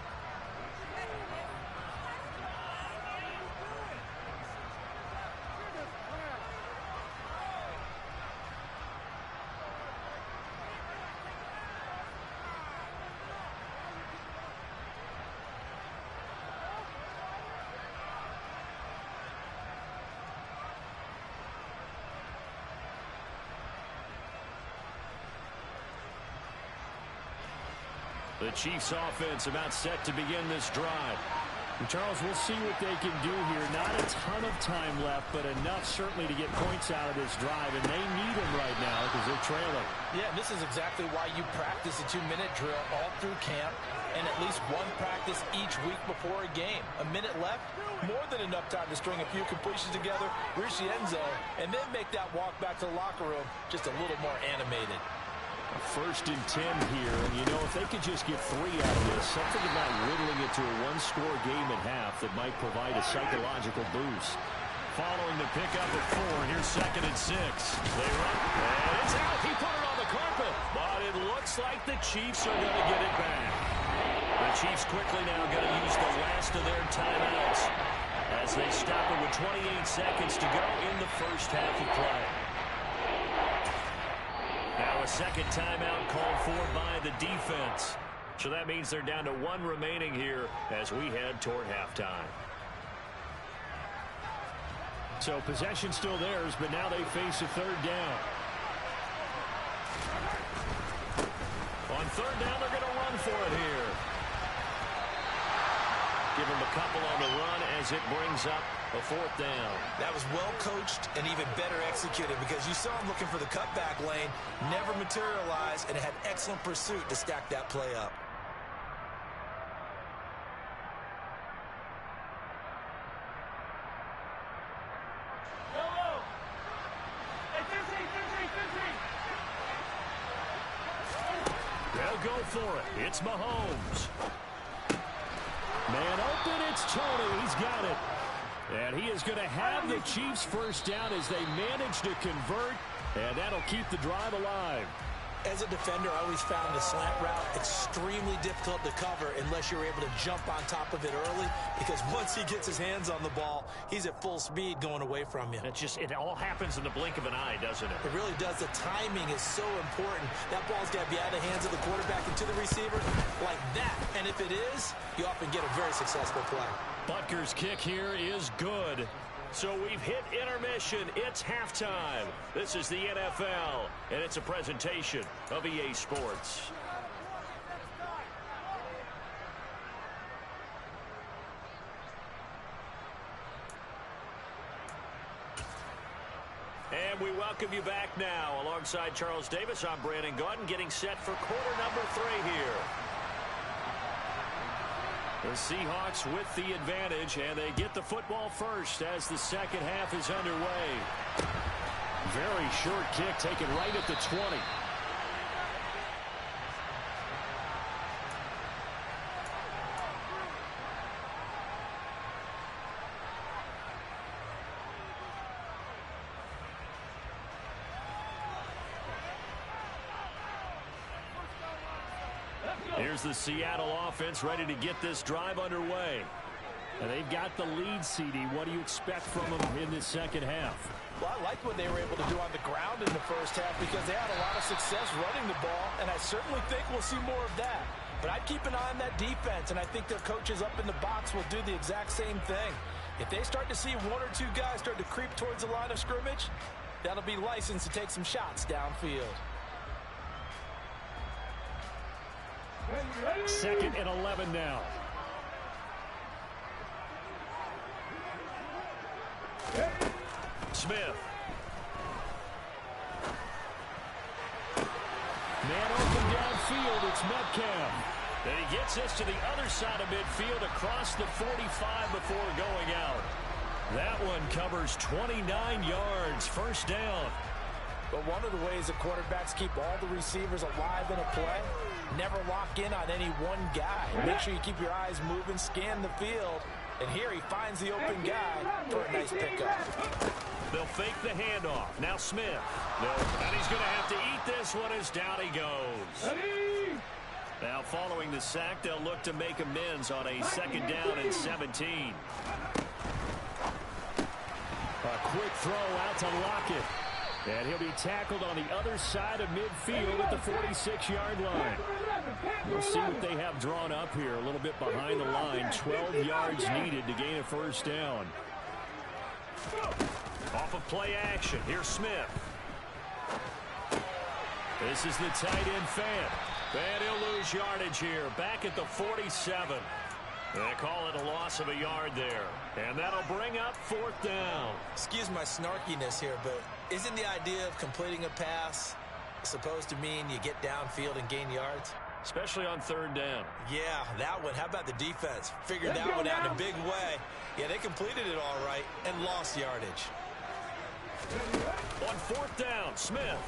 The Chiefs offense about set to begin this drive. And Charles, we'll see what they can do here. Not a ton of time left, but enough certainly to get points out of this drive. And they need them right now because they're trailing. Yeah, this is exactly why you practice a 2-minute drill all through camp and at least one practice each week before a game. A minute left, more than enough time to string a few completions together, reach the end zone, and then make that walk back to the locker room just a little more animated. 1st and 10 here, and you know, if they could just get 3 out of this, something about whittling it to a one-score game at half that might provide a psychological boost. Following the pickup at 4, here's 2nd and 6. They run, and it's out. He put it on the carpet, but it looks like the Chiefs are going to get it back. The Chiefs quickly now going to use the last of their timeouts as they stop it with 28 seconds to go in the first half of play. Now a second timeout called for by the defense. So that means they're down to 1 remaining here as we head toward halftime. So possession still theirs, but now they face a 3rd down. On 3rd down, they're going to run for it here. Give them a couple on the run as it brings up A fourth down. That was well coached and even better executed because you saw him looking for the cutback lane, never materialized, and had excellent pursuit to stack that play up. They'll go for it. It's Mahomes. Man open, it's Tony. He's got it. And he is going to have the Chiefs first down as they manage to convert, and that'll keep the drive alive. As a defender, I always found the slant route extremely difficult to cover unless you're able to jump on top of it early, because once he gets his hands on the ball, he's at full speed going away from you. It all happens in the blink of an eye, doesn't it? It really does. The timing is so important. That ball's got to be out of the hands of the quarterback and to the receiver like that. And if it is, you often get a very successful play. Butker's kick here is good. So we've hit intermission. It's halftime. This is the NFL, and it's a presentation of EA Sports. And we welcome you back now. Alongside Charles Davis, I'm Brandon Gaudin, getting set for quarter number 3 here. The Seahawks with the advantage, and they get the football first as the second half is underway. Very short kick taken right at the 20. Here's the Seattle offense ready to get this drive underway. And they've got the lead, CD. What do you expect from them in this second half? Well, I like what they were able to do on the ground in the first half because they had a lot of success running the ball, and I certainly think we'll see more of that. But I'd keep an eye on that defense, and I think their coaches up in the box will do the exact same thing. If they start to see 1 or 2 guys start to creep towards the line of scrimmage, that'll be licensed to take some shots downfield. Second and 11 now. Smith. Man open downfield. It's Metcalf. And he gets this to the other side of midfield across the 45 before going out. That one covers 29 yards. First down. But one of the ways that quarterbacks keep all the receivers alive in a play, never lock in on any one guy. Make sure you keep your eyes moving, scan the field, and here he finds the open guy for a nice pickup. They'll fake the handoff. Now Smith. No, and he's going to have to eat this one as down he goes. Now following the sack, they'll look to make amends on a second down and 17. A quick throw out to Lockett. And he'll be tackled on the other side of midfield at the 46-yard line. We'll see what they have drawn up here. A little bit behind the line. 12 yards needed to gain a first down. Off of play action. Here's Smith. This is the tight end Fant. And he'll lose yardage here. Back at the 47. They call it a loss of a yard there. And that'll bring up fourth down. Excuse my snarkiness here, but isn't the idea of completing a pass supposed to mean you get downfield and gain yards? Especially on third down. Yeah, that one. How about the defense? Figured that one out in a big way. Yeah, they completed it all right and lost yardage. On fourth down, Smith.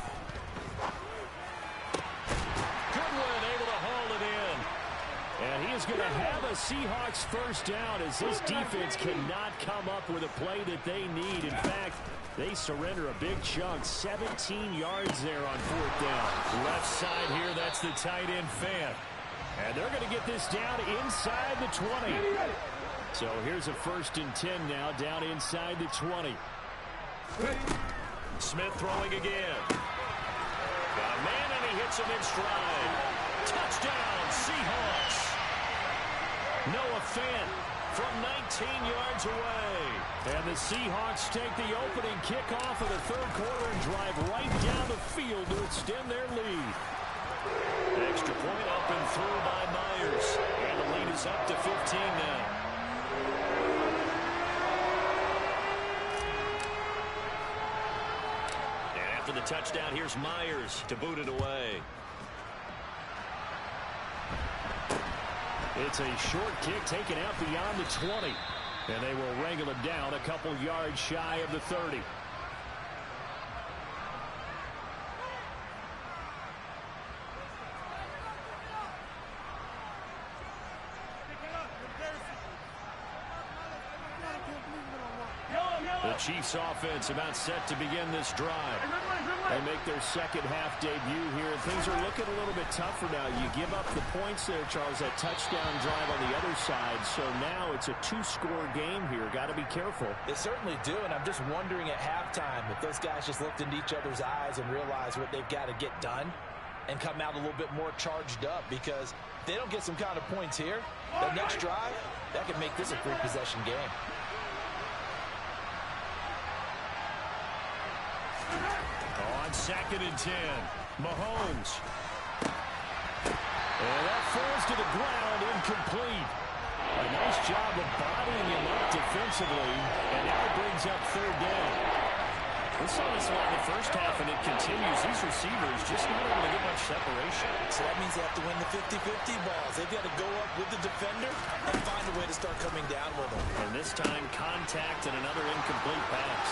Goodwin able to haul it in. And he is going to have a Seahawks first down as this defense cannot come up with a play that they need. In fact, they surrender a big chunk. 17 yards there on fourth down. Left side here, that's the tight end Fant. And they're going to get this down inside the 20. So here's a 1st and 10 now, down inside the 20. Smith throwing again. Got a man, and he hits him in stride. Touchdown, Seahawks. Noah Fant from 19 yards away. And the Seahawks take the opening kickoff of the third quarter and drive right down the field to extend their lead. Extra point up and through by Myers. And the lead is up to 15 now. After the touchdown, here's Myers to boot it away. It's a short kick taken out beyond the 20. And they will wrangle it down a couple yards shy of the 30. The Chiefs offense about set to begin this drive. They make their second half debut here. Things are looking a little bit tougher now. You give up the points there, Charles, that touchdown drive on the other side. So now it's a two-score game here. Got to be careful. They certainly do, and I'm just wondering at halftime if those guys just looked into each other's eyes and realized what they've got to get done and come out a little bit more charged up, because if they don't get some kind of points here, that next drive, that could make this a three-possession game. On 2nd and 10, Mahomes. And that falls to the ground, incomplete. A nice job of bodying him up defensively, and now it brings up 3rd down. We saw this a lot in the first half, and it continues. These receivers just not able to get much separation. So that means they have to win the 50-50 balls. They've got to go up with the defender and find a way to start coming down with them. And this time, contact and another incomplete pass.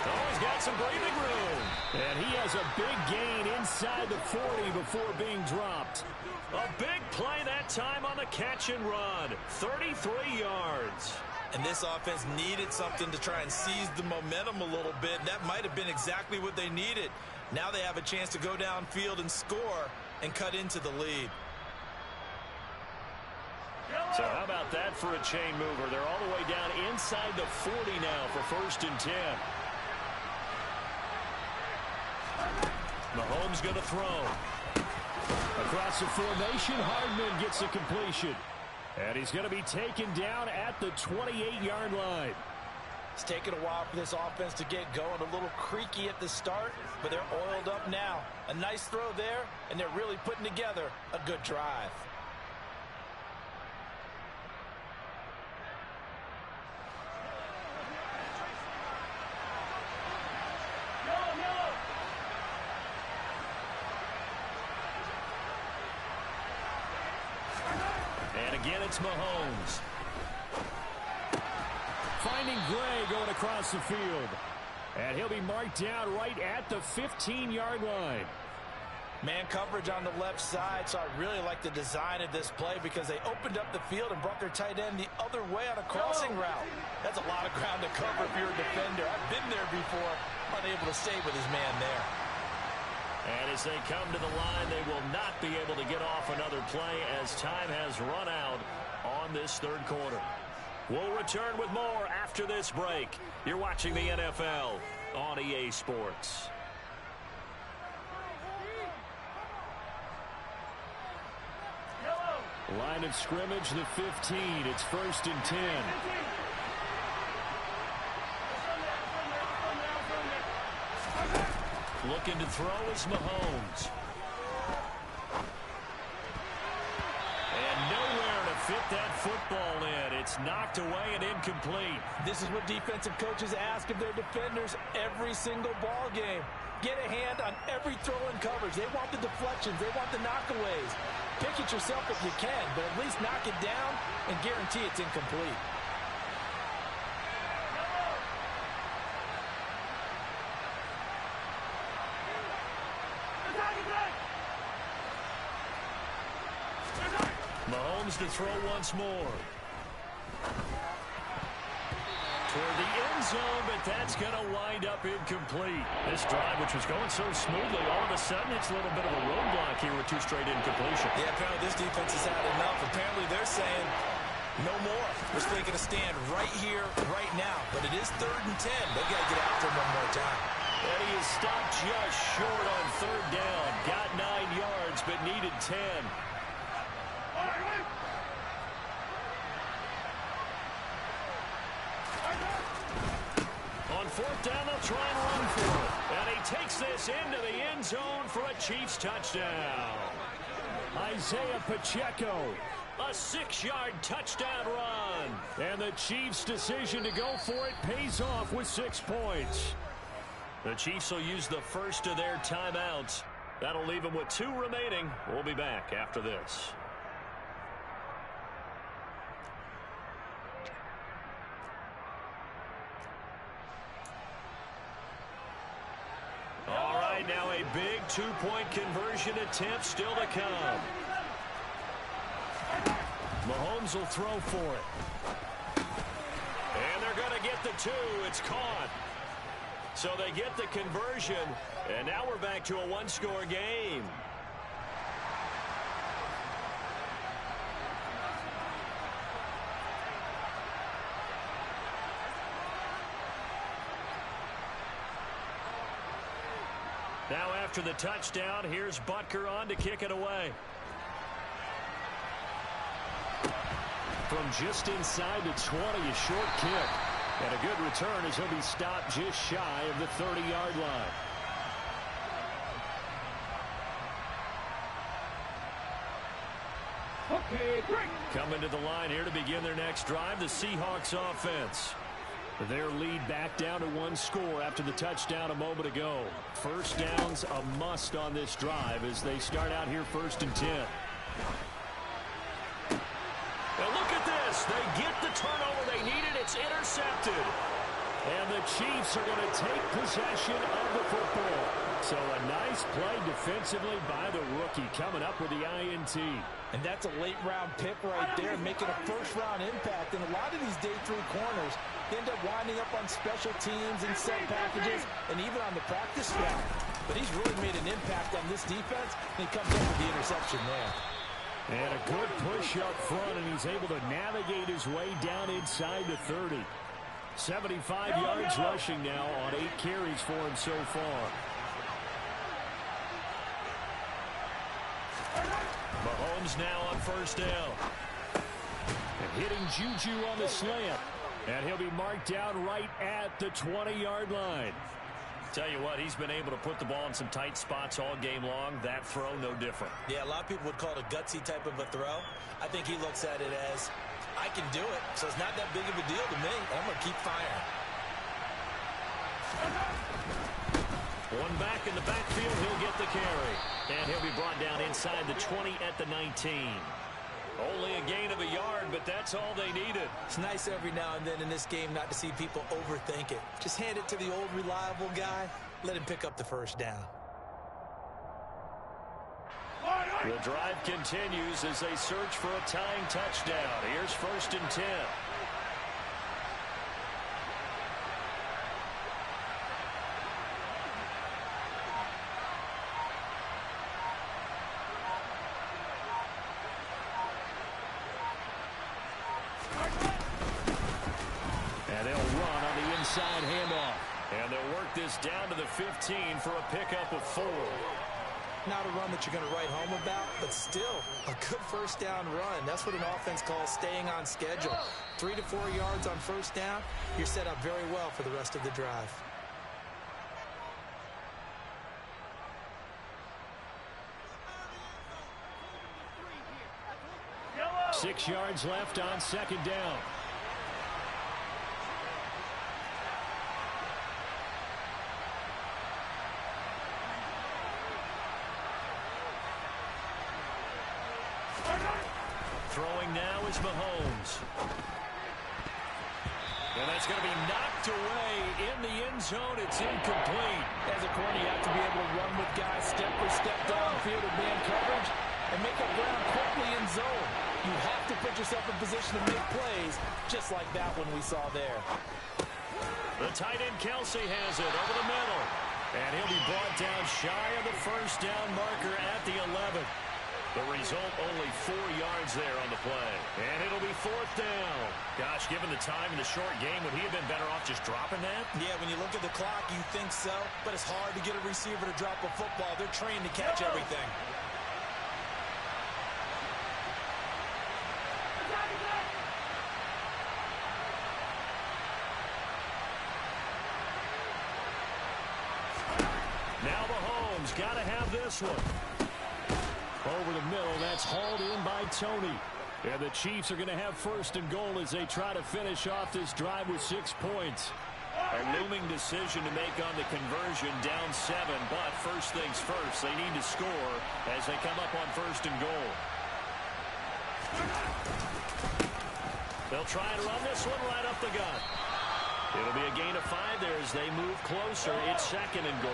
Oh, he's got some breathing room. And he has a big gain inside the 40 before being dropped. A big play that time on the catch and run. 33 yards. And this offense needed something to try and seize the momentum a little bit. That might have been exactly what they needed. Now they have a chance to go downfield and score and cut into the lead. So how about that for a chain mover? They're all the way down inside the 40 now for 1st and 10. Mahomes going to throw. Across the formation, Hardman gets a completion. And he's going to be taken down at the 28-yard line. It's taken a while for this offense to get going. A little creaky at the start, but they're oiled up now. A nice throw there, and they're really putting together a good drive. Again, it's Mahomes. Finding Gray going across the field. And he'll be marked down right at the 15-yard line. Man coverage on the left side, so I really like the design of this play because they opened up the field and brought their tight end the other way on a crossing route. That's a lot of ground to cover if you're a defender. I've been there before, unable to stay with his man there. And as they come to the line, they will not be able to get off another play as time has run out on this 3rd quarter. We'll return with more after this break. You're watching the NFL on EA Sports. Line of scrimmage, the 15. It's 1st and 10. Looking to throw is Mahomes. And nowhere to fit that football in. It's knocked away and incomplete. This is what defensive coaches ask of their defenders every single ball game. Get a hand on every throw and coverage. They want the deflections. They want the knockaways. Pick it yourself if you can, but at least knock it down and guarantee it's incomplete. Mahomes to throw once more. Toward the end zone, but that's going to wind up incomplete. This drive, which was going so smoothly, all of a sudden it's a little bit of a roadblock here with 2 straight incompletions. Yeah, apparently this defense has had enough. Apparently they're saying no more. We're still going to stand right here, right now. But it is 3rd and 10. They've got to get after him one more time. And he is stopped just short on 3rd down. Got 9 yards, but needed 10. On 4th down, they'll try and run for it. And he takes this into the end zone for a Chiefs touchdown. Isaiah Pacheco. A 6-yard touchdown run. And the Chiefs' decision to go for it pays off with 6 points. The Chiefs will use the first of their timeouts. That'll leave them with 2 remaining. We'll be back after this. All right, now a big 2-point conversion attempt still to come. Mahomes will throw for it. And they're going to get the 2. It's caught. So they get the conversion, and now we're back to a 1-score game. Now after the touchdown, here's Butker on to kick it away. From just inside the 20, a short kick. And a good return as he'll be stopped just shy of the 30-yard line. Okay, break. Coming to the line here to begin their next drive, the Seahawks offense. Their lead back down to 1 score after the touchdown a moment ago. First down's a must on this drive as they start out here 1st and 10. Now look at this. They get the turnover they needed. It's intercepted. And the Chiefs are going to take possession of the football. So a nice play defensively by the rookie coming up with the INT. And that's a late-round pick right there, making a first-round impact. And a lot of these day 3 corners end up winding up on special teams and set packages and even on the practice squad. But he's really made an impact on this defense, and he comes up with the interception there. And a good push up front, and he's able to navigate his way down inside the 30. 75 yards rushing now on 8 carries for him so far. Mahomes now on 1st down. And hitting Juju on the slant. And he'll be marked down right at the 20-yard line. Tell you what, he's been able to put the ball in some tight spots all game long. That throw, no different. Yeah, a lot of people would call it a gutsy type of a throw. I think he looks at it as, I can do it, so it's not that big of a deal to me. I'm going to keep firing. One back in the backfield, he'll get the carry. And he'll be brought down inside the 20 at the 19. Only a gain of a yard, but that's all they needed. It's nice every now and then in this game not to see people overthink it. Just hand it to the old reliable guy. Let him pick up the first down. The drive continues as they search for a tying touchdown. Here's 1st and 10. And they'll run on the inside handoff. And they'll work this down to the 15 for a pickup of 4. Not a run that you're going to write home about, but still a good first down run. That's what an offense calls staying on schedule. 3 to 4 yards on first down, you're set up very well for the rest of the drive. Yellow. 6 yards left on 2nd down. Throwing now is Mahomes. And that's going to be knocked away in the end zone. It's incomplete. As a corner, you have to be able to run with guys step for step downfield in man coverage and make up ground quickly in zone. You have to put yourself in position to make plays, just like that one we saw there. The tight end Kelsey has it over the middle. And he'll be brought down shy of the first down marker at the 11. The result, only 4 yards there on the play. And it'll be 4th down. Gosh, given the time in the short game, would he have been better off just dropping that? Yeah, when you look at the clock, you think so. But it's hard to get a receiver to drop a football. They're trained to catch everything. Now Mahomes got to have this one. Over the middle, that's hauled in by Tony. And the Chiefs are going to have 1st and goal as they try to finish off this drive with 6 points. A looming decision to make on the conversion, down 7. But first things first, they need to score as they come up on 1st and goal. They'll try and run this one right up the gut. It'll be a gain of 5 there as they move closer. It's 2nd and goal.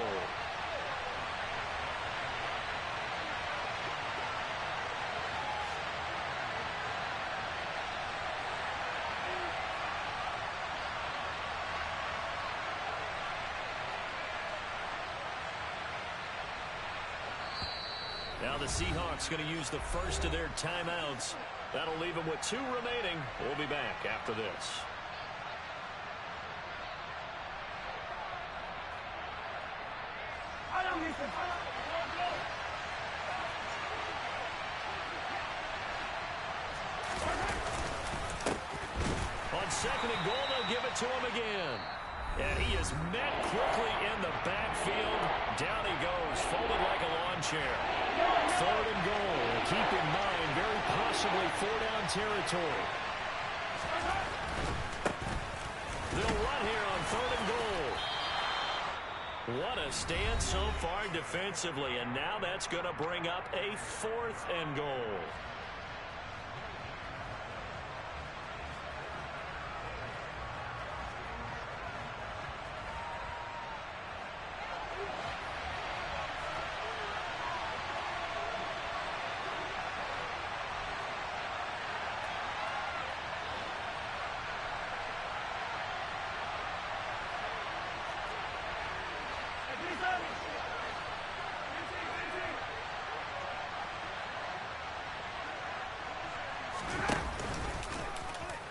Now the Seahawks going to use the first of their timeouts. That'll leave them with 2 remaining. We'll be back after this. On 2nd and goal, they'll give it to him again. And he is met quickly in the backfield. Down he goes, folded like a lawn chair. 3rd and goal. Keep in mind, very possibly 4-down territory. They'll run here on 3rd and goal. What a stand so far defensively, and now that's going to bring up a 4th and goal.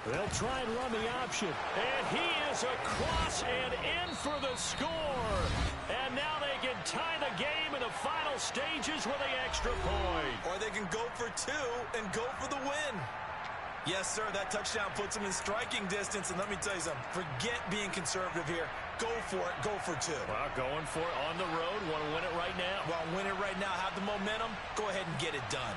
They'll try and run the option. And he is across and in for the score. And now they can tie the game in the final stages with the extra point. Or they can go for 2 and go for the win. Yes, sir, that touchdown puts them in striking distance. And let me tell you something, forget being conservative here. Go for it, go for 2. Well, going for it on the road. Want to win it right now. Well, win it right now, have the momentum, go ahead and get it done.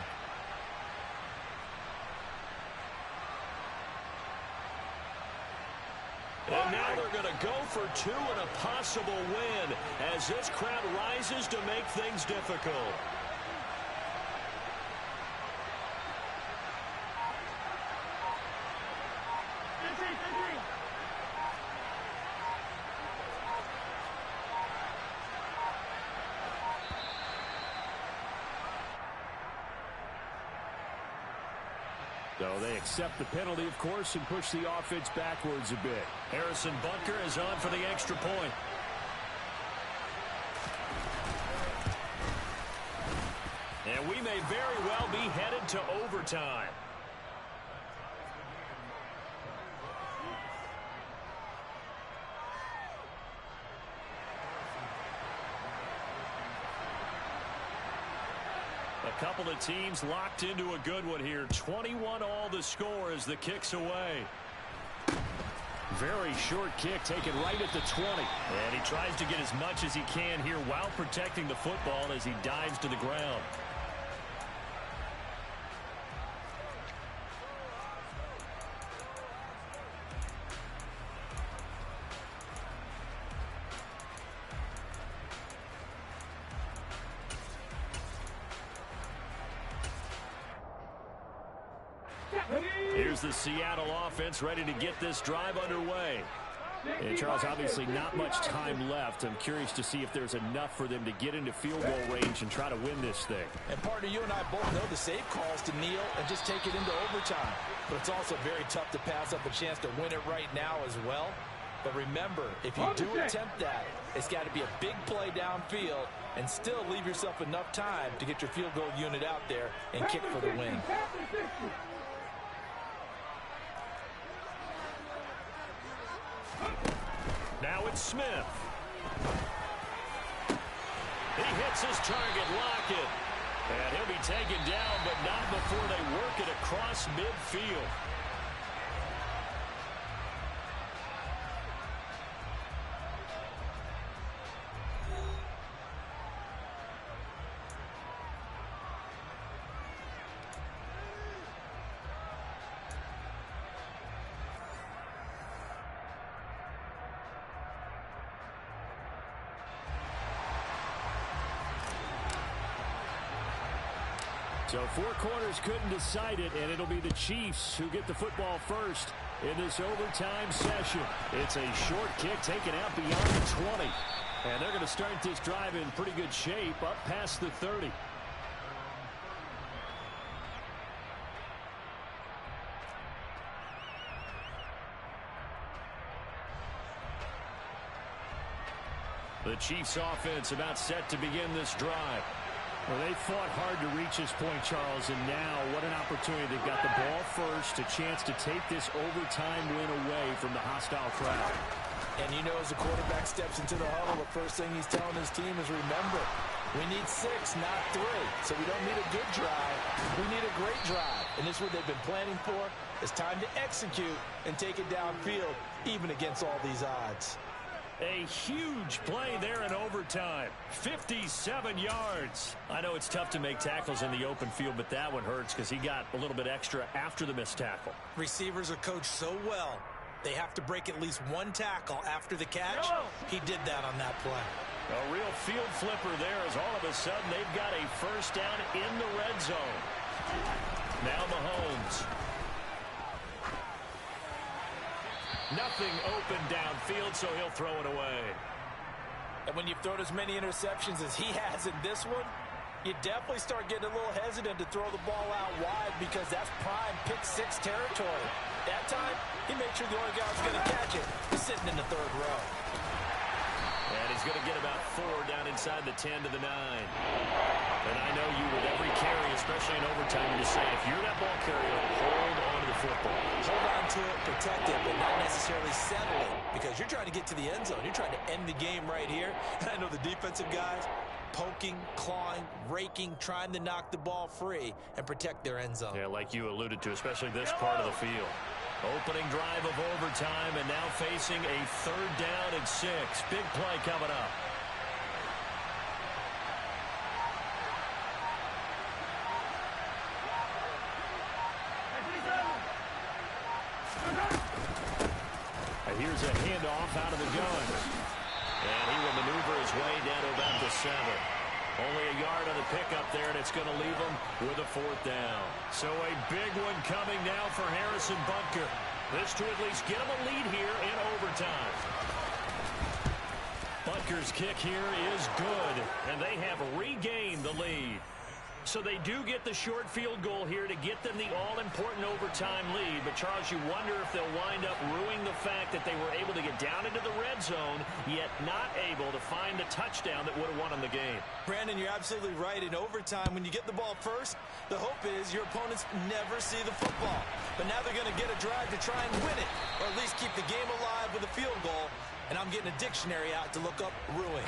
And now they're going to go for 2 and a possible win as this crowd rises to make things difficult. So they accept the penalty, of course, and push the offense backwards a bit. Harrison Butker is on for the extra point. And we may very well be headed to overtime. A couple of teams locked into a good one here. 21 all the score as the kick's away. Very short kick taken right at the 20. And he tries to get as much as he can here while protecting the football as he dives to the ground. Here's the Seattle offense ready to get this drive underway. And Charles, obviously not much time left. I'm curious to see if there's enough for them to get into field goal range and try to win this thing. And partner, you and I both know the safe calls to kneel and just take it into overtime. But it's also very tough to pass up a chance to win it right now as well. But remember, if you do attempt that, it's got to be a big play downfield and still leave yourself enough time to get your field goal unit out there and kick for the win. Now it's Smith. He hits his target, Lockett. And he'll be taken down, but not before they work it across midfield. So four corners couldn't decide it, and it'll be the Chiefs who get the football first in this overtime session. It's a short kick taken out beyond the 20. And they're going to start this drive in pretty good shape up past the 30. The Chiefs offense about set to begin this drive. Well, they fought hard to reach this point, Charles, and now what an opportunity. They've got the ball first, a chance to take this overtime win away from the hostile crowd. And you know, as the quarterback steps into the huddle, the first thing he's telling his team is, remember, we need 6, not 3. So we don't need a good drive. We need a great drive. And this is what they've been planning for. It's time to execute and take it downfield, even against all these odds. A huge play there in overtime. 57 yards. I know it's tough to make tackles in the open field, but that one hurts because he got a little bit extra after the missed tackle. Receivers are coached so well, they have to break at least one tackle after the catch. He did that on that play. A real field flipper there as all of a sudden they've got a first down in the red zone. Now Mahomes. Nothing open downfield, so he'll throw it away. And when you've thrown as many interceptions as he has in this one, you definitely start getting a little hesitant to throw the ball out wide because that's prime pick-6 territory. That time, he made sure the only guy who's going to catch it is sitting in the third row. And he's going to get about 4 down inside the 10 to the 9. And I know you with every carry, especially in overtime, you're just saying, if you're that ball carrier, hold on to the football. Hold on to it, protect it, but not necessarily settle it because you're trying to get to the end zone. You're trying to end the game right here. And I know the defensive guys poking, clawing, raking, trying to knock the ball free and protect their end zone. Yeah, like you alluded to, especially this part of the field. Opening drive of overtime and now facing a 3rd down and 6. Big play coming up. Here's a handoff out of the gun. And he will maneuver his way down to about the 7. Only a yard on the pickup there, and it's going to leave him with a 4th down. So a big one coming now for Harrison Butker. This to at least get him a lead here in overtime. Butker's kick here is good, and they have regained the lead. So they do get the short field goal here to get them the all-important overtime lead. But, Charles, you wonder if they'll wind up ruining the fact that they were able to get down into the red zone, yet not able to find the touchdown that would have won them the game. Brandon, you're absolutely right. In overtime, when you get the ball first, the hope is your opponents never see the football. But now they're going to get a drive to try and win it, or at least keep the game alive with a field goal. And I'm getting a dictionary out to look up ruin.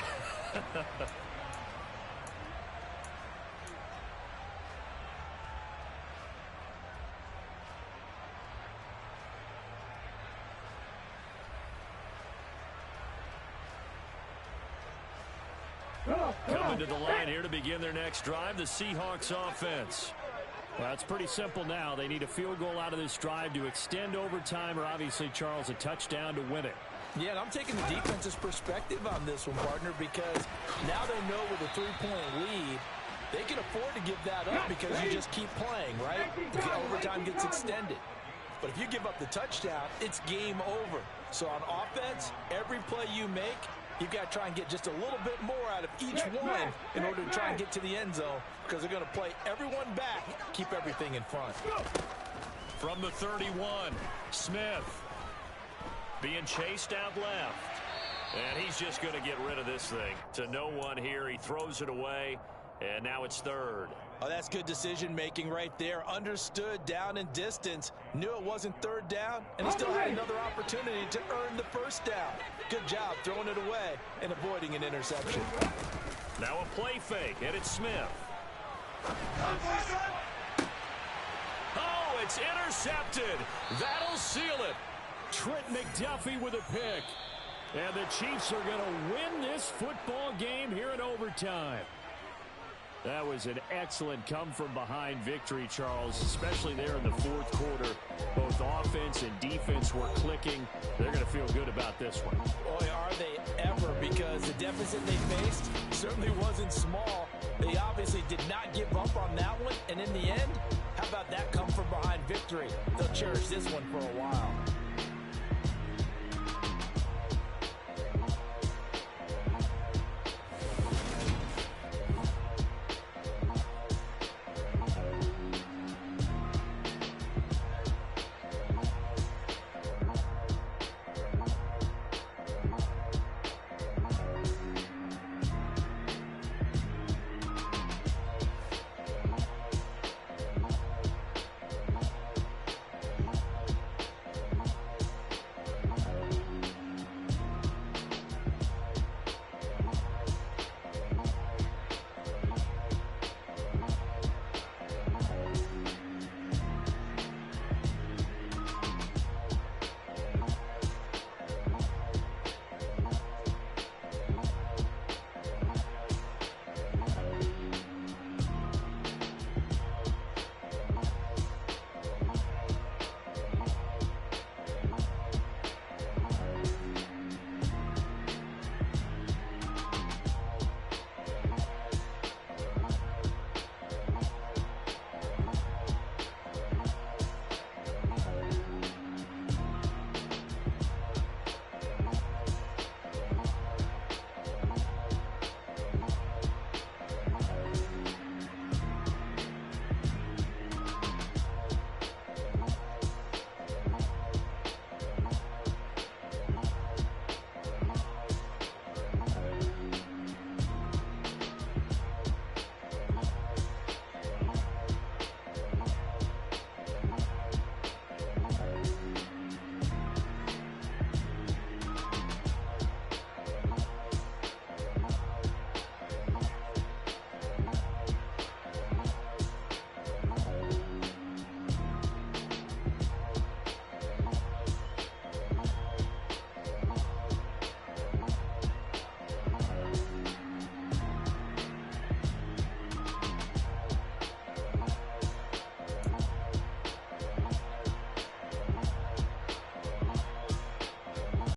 Coming to the line here to begin their next drive, the Seahawks offense. Well, it's pretty simple now. They need a field goal out of this drive to extend overtime, or obviously, Charles, a touchdown to win it. Yeah, and I'm taking the defense's perspective on this one, partner, because now they know with a 3-point lead, they can afford to give that up because you just keep playing, right? The overtime gets extended. But if you give up the touchdown, it's game over. So on offense, every play you make, you've got to try and get just a little bit more out of each one in order to try and get to the end zone because they're going to play everyone back, keep everything in front. From the 31, Smith being chased out left. And he's just going to get rid of this thing to no one here. He throws it away, and now it's 3rd. Oh, that's good decision-making right there. Understood down and distance. Knew it wasn't 3rd down, and he still had another opportunity to earn the 1st down. Good job throwing it away and avoiding an interception. Now a play fake, and it's Smith. Oh, it's intercepted. That'll seal it. Trent McDuffie with a pick. And the Chiefs are going to win this football game here in overtime. That was an excellent come-from-behind victory, Charles, especially there in the 4th quarter. Both offense and defense were clicking. They're going to feel good about this one. Boy, are they ever, because the deficit they faced certainly wasn't small. They obviously did not give up on that one, and in the end, how about that come from behind victory? They'll cherish this one for a while.